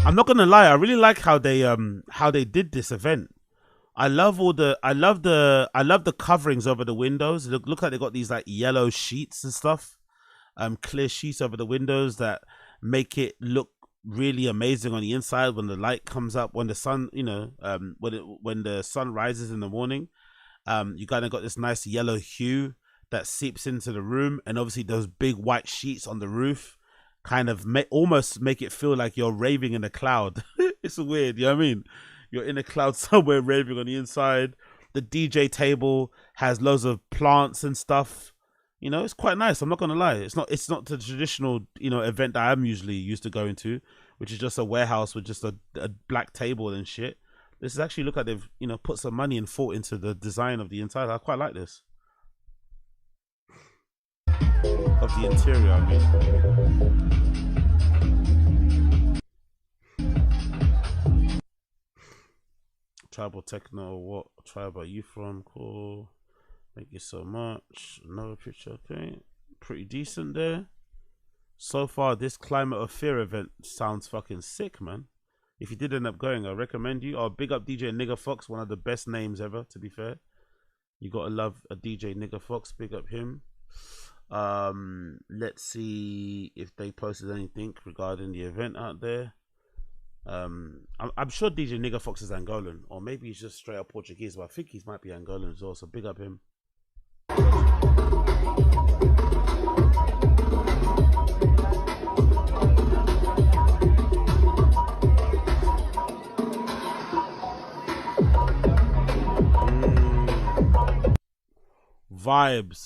Speaker 1: I'm not gonna lie, I really like how they did this event. I love the coverings over the windows. Look like they got these like yellow sheets and stuff. Clear sheets over the windows that make it look really amazing on the inside when the light comes up, when the sun, you know, when the sun rises in the morning. You kind of got this nice yellow hue that seeps into the room, and obviously those big white sheets on the roof kind of almost make it feel like you're raving in a cloud. It's weird, you know what I mean? You're in a cloud somewhere raving on the inside. The DJ table has loads of plants and stuff. You know, it's quite nice. I'm not gonna lie. It's not the traditional, you know, event that I'm usually used to going to, which is just a warehouse with just a black table and shit. This is actually, look like they've, you know, put some money and thought into the design of the inside. I quite like this. Of the interior, I mean. Tribal techno, what tribe are you from? Cool. Thank you so much. Another picture, okay. Pretty decent there. So far, this Climate of Fear event sounds fucking sick, man. If you did end up going, I recommend you. Oh, big up DJ Nigga Fox, one of the best names ever, to be fair. You gotta love a DJ Nigga Fox, big up him. Let's see if they posted anything regarding the event out there. I'm sure DJ Nigga Fox is Angolan, or maybe he's just straight up Portuguese, but I think he might be Angolan as well, so big up him.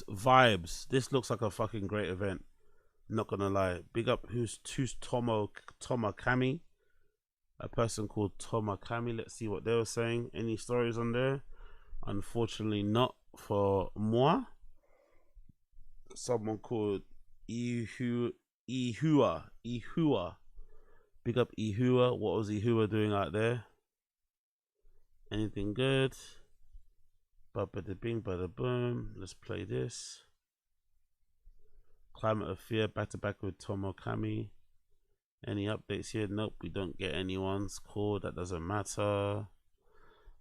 Speaker 1: Vibes. This looks like a fucking great event. Not gonna lie. Big up who's Toma Kami. A person called Toma Kami. Let's see what they were saying. Any stories on there? Unfortunately not for moi. Someone called Ihua. Big up Ihua. What was Ihua doing out there? Anything good? Bada bing, bada boom. Let's play this. Climate of Fear, back to back with Tomo Kami. Any updates here? Nope, we don't get anyone's call. That doesn't matter.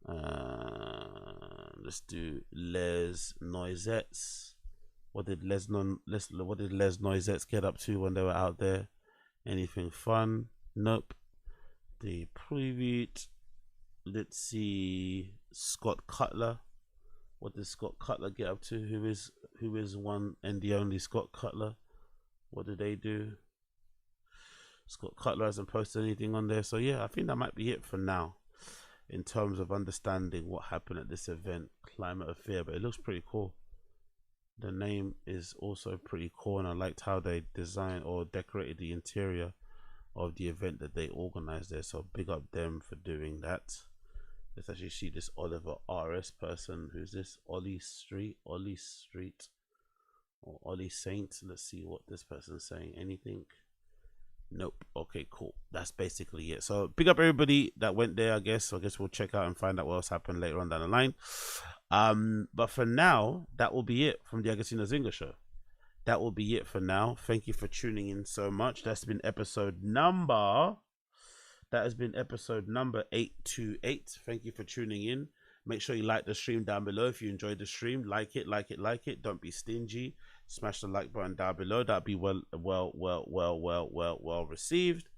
Speaker 1: Let's do Les Noisettes. What did Les Noisettes get up to when they were out there? Anything fun? Nope. The preview. Let's see. Scott Cutler. What did Scott Cutler get up to? Who is one and the only Scott Cutler? What did they do? Scott Cutler hasn't posted anything on there. So yeah, I think that might be it for now in terms of understanding what happened at this event, Climate of Fear. But it looks pretty cool. The name is also pretty cool, and I liked how they designed or decorated the interior of the event that they organized there. So big up them for doing that. Let's actually see this Oliver RS person. Who's this? Ollie Street, or Ollie Saint. Let's see what this person's saying. Anything? Nope. Okay, cool. That's basically it. So big up everybody that went there. I guess we'll check out and find out what else happened later on down the line. But for now, that will be it from the Agostino Zinga show. That will be it for now. Thank you for tuning in so much. That has been episode number 828. Thank you for tuning in. Make sure you like the stream down below if you enjoyed the stream. Like it. Don't be stingy. Smash the like button down below. That'll be well received.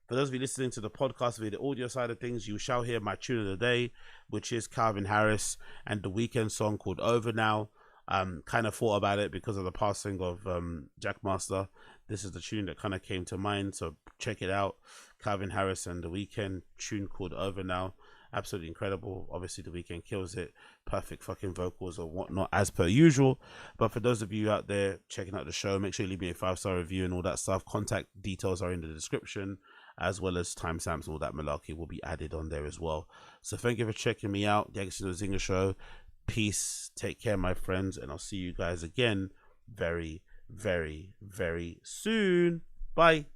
Speaker 1: For those of you listening to the podcast via the audio side of things, you shall hear my tune of the day, which is Calvin Harris and the Weeknd song called Over Now. Kind of thought about it because of the passing of Jackmaster. This is the tune that kind of came to mind, so check it out. Calvin Harris and the Weeknd, tune called Over Now. Absolutely incredible. Obviously the Weeknd kills it. Perfect fucking vocals or whatnot as per usual. But for those of you out there checking out the show, make sure you leave me a 5-star review and all that stuff. Contact details are in the description, as well as timestamps and all that malarkey will be added on there as well. So thank you for checking me out. The Agostino Zinga show. Peace. Take care, my friends, and I'll see you guys again very, very, very soon. Bye.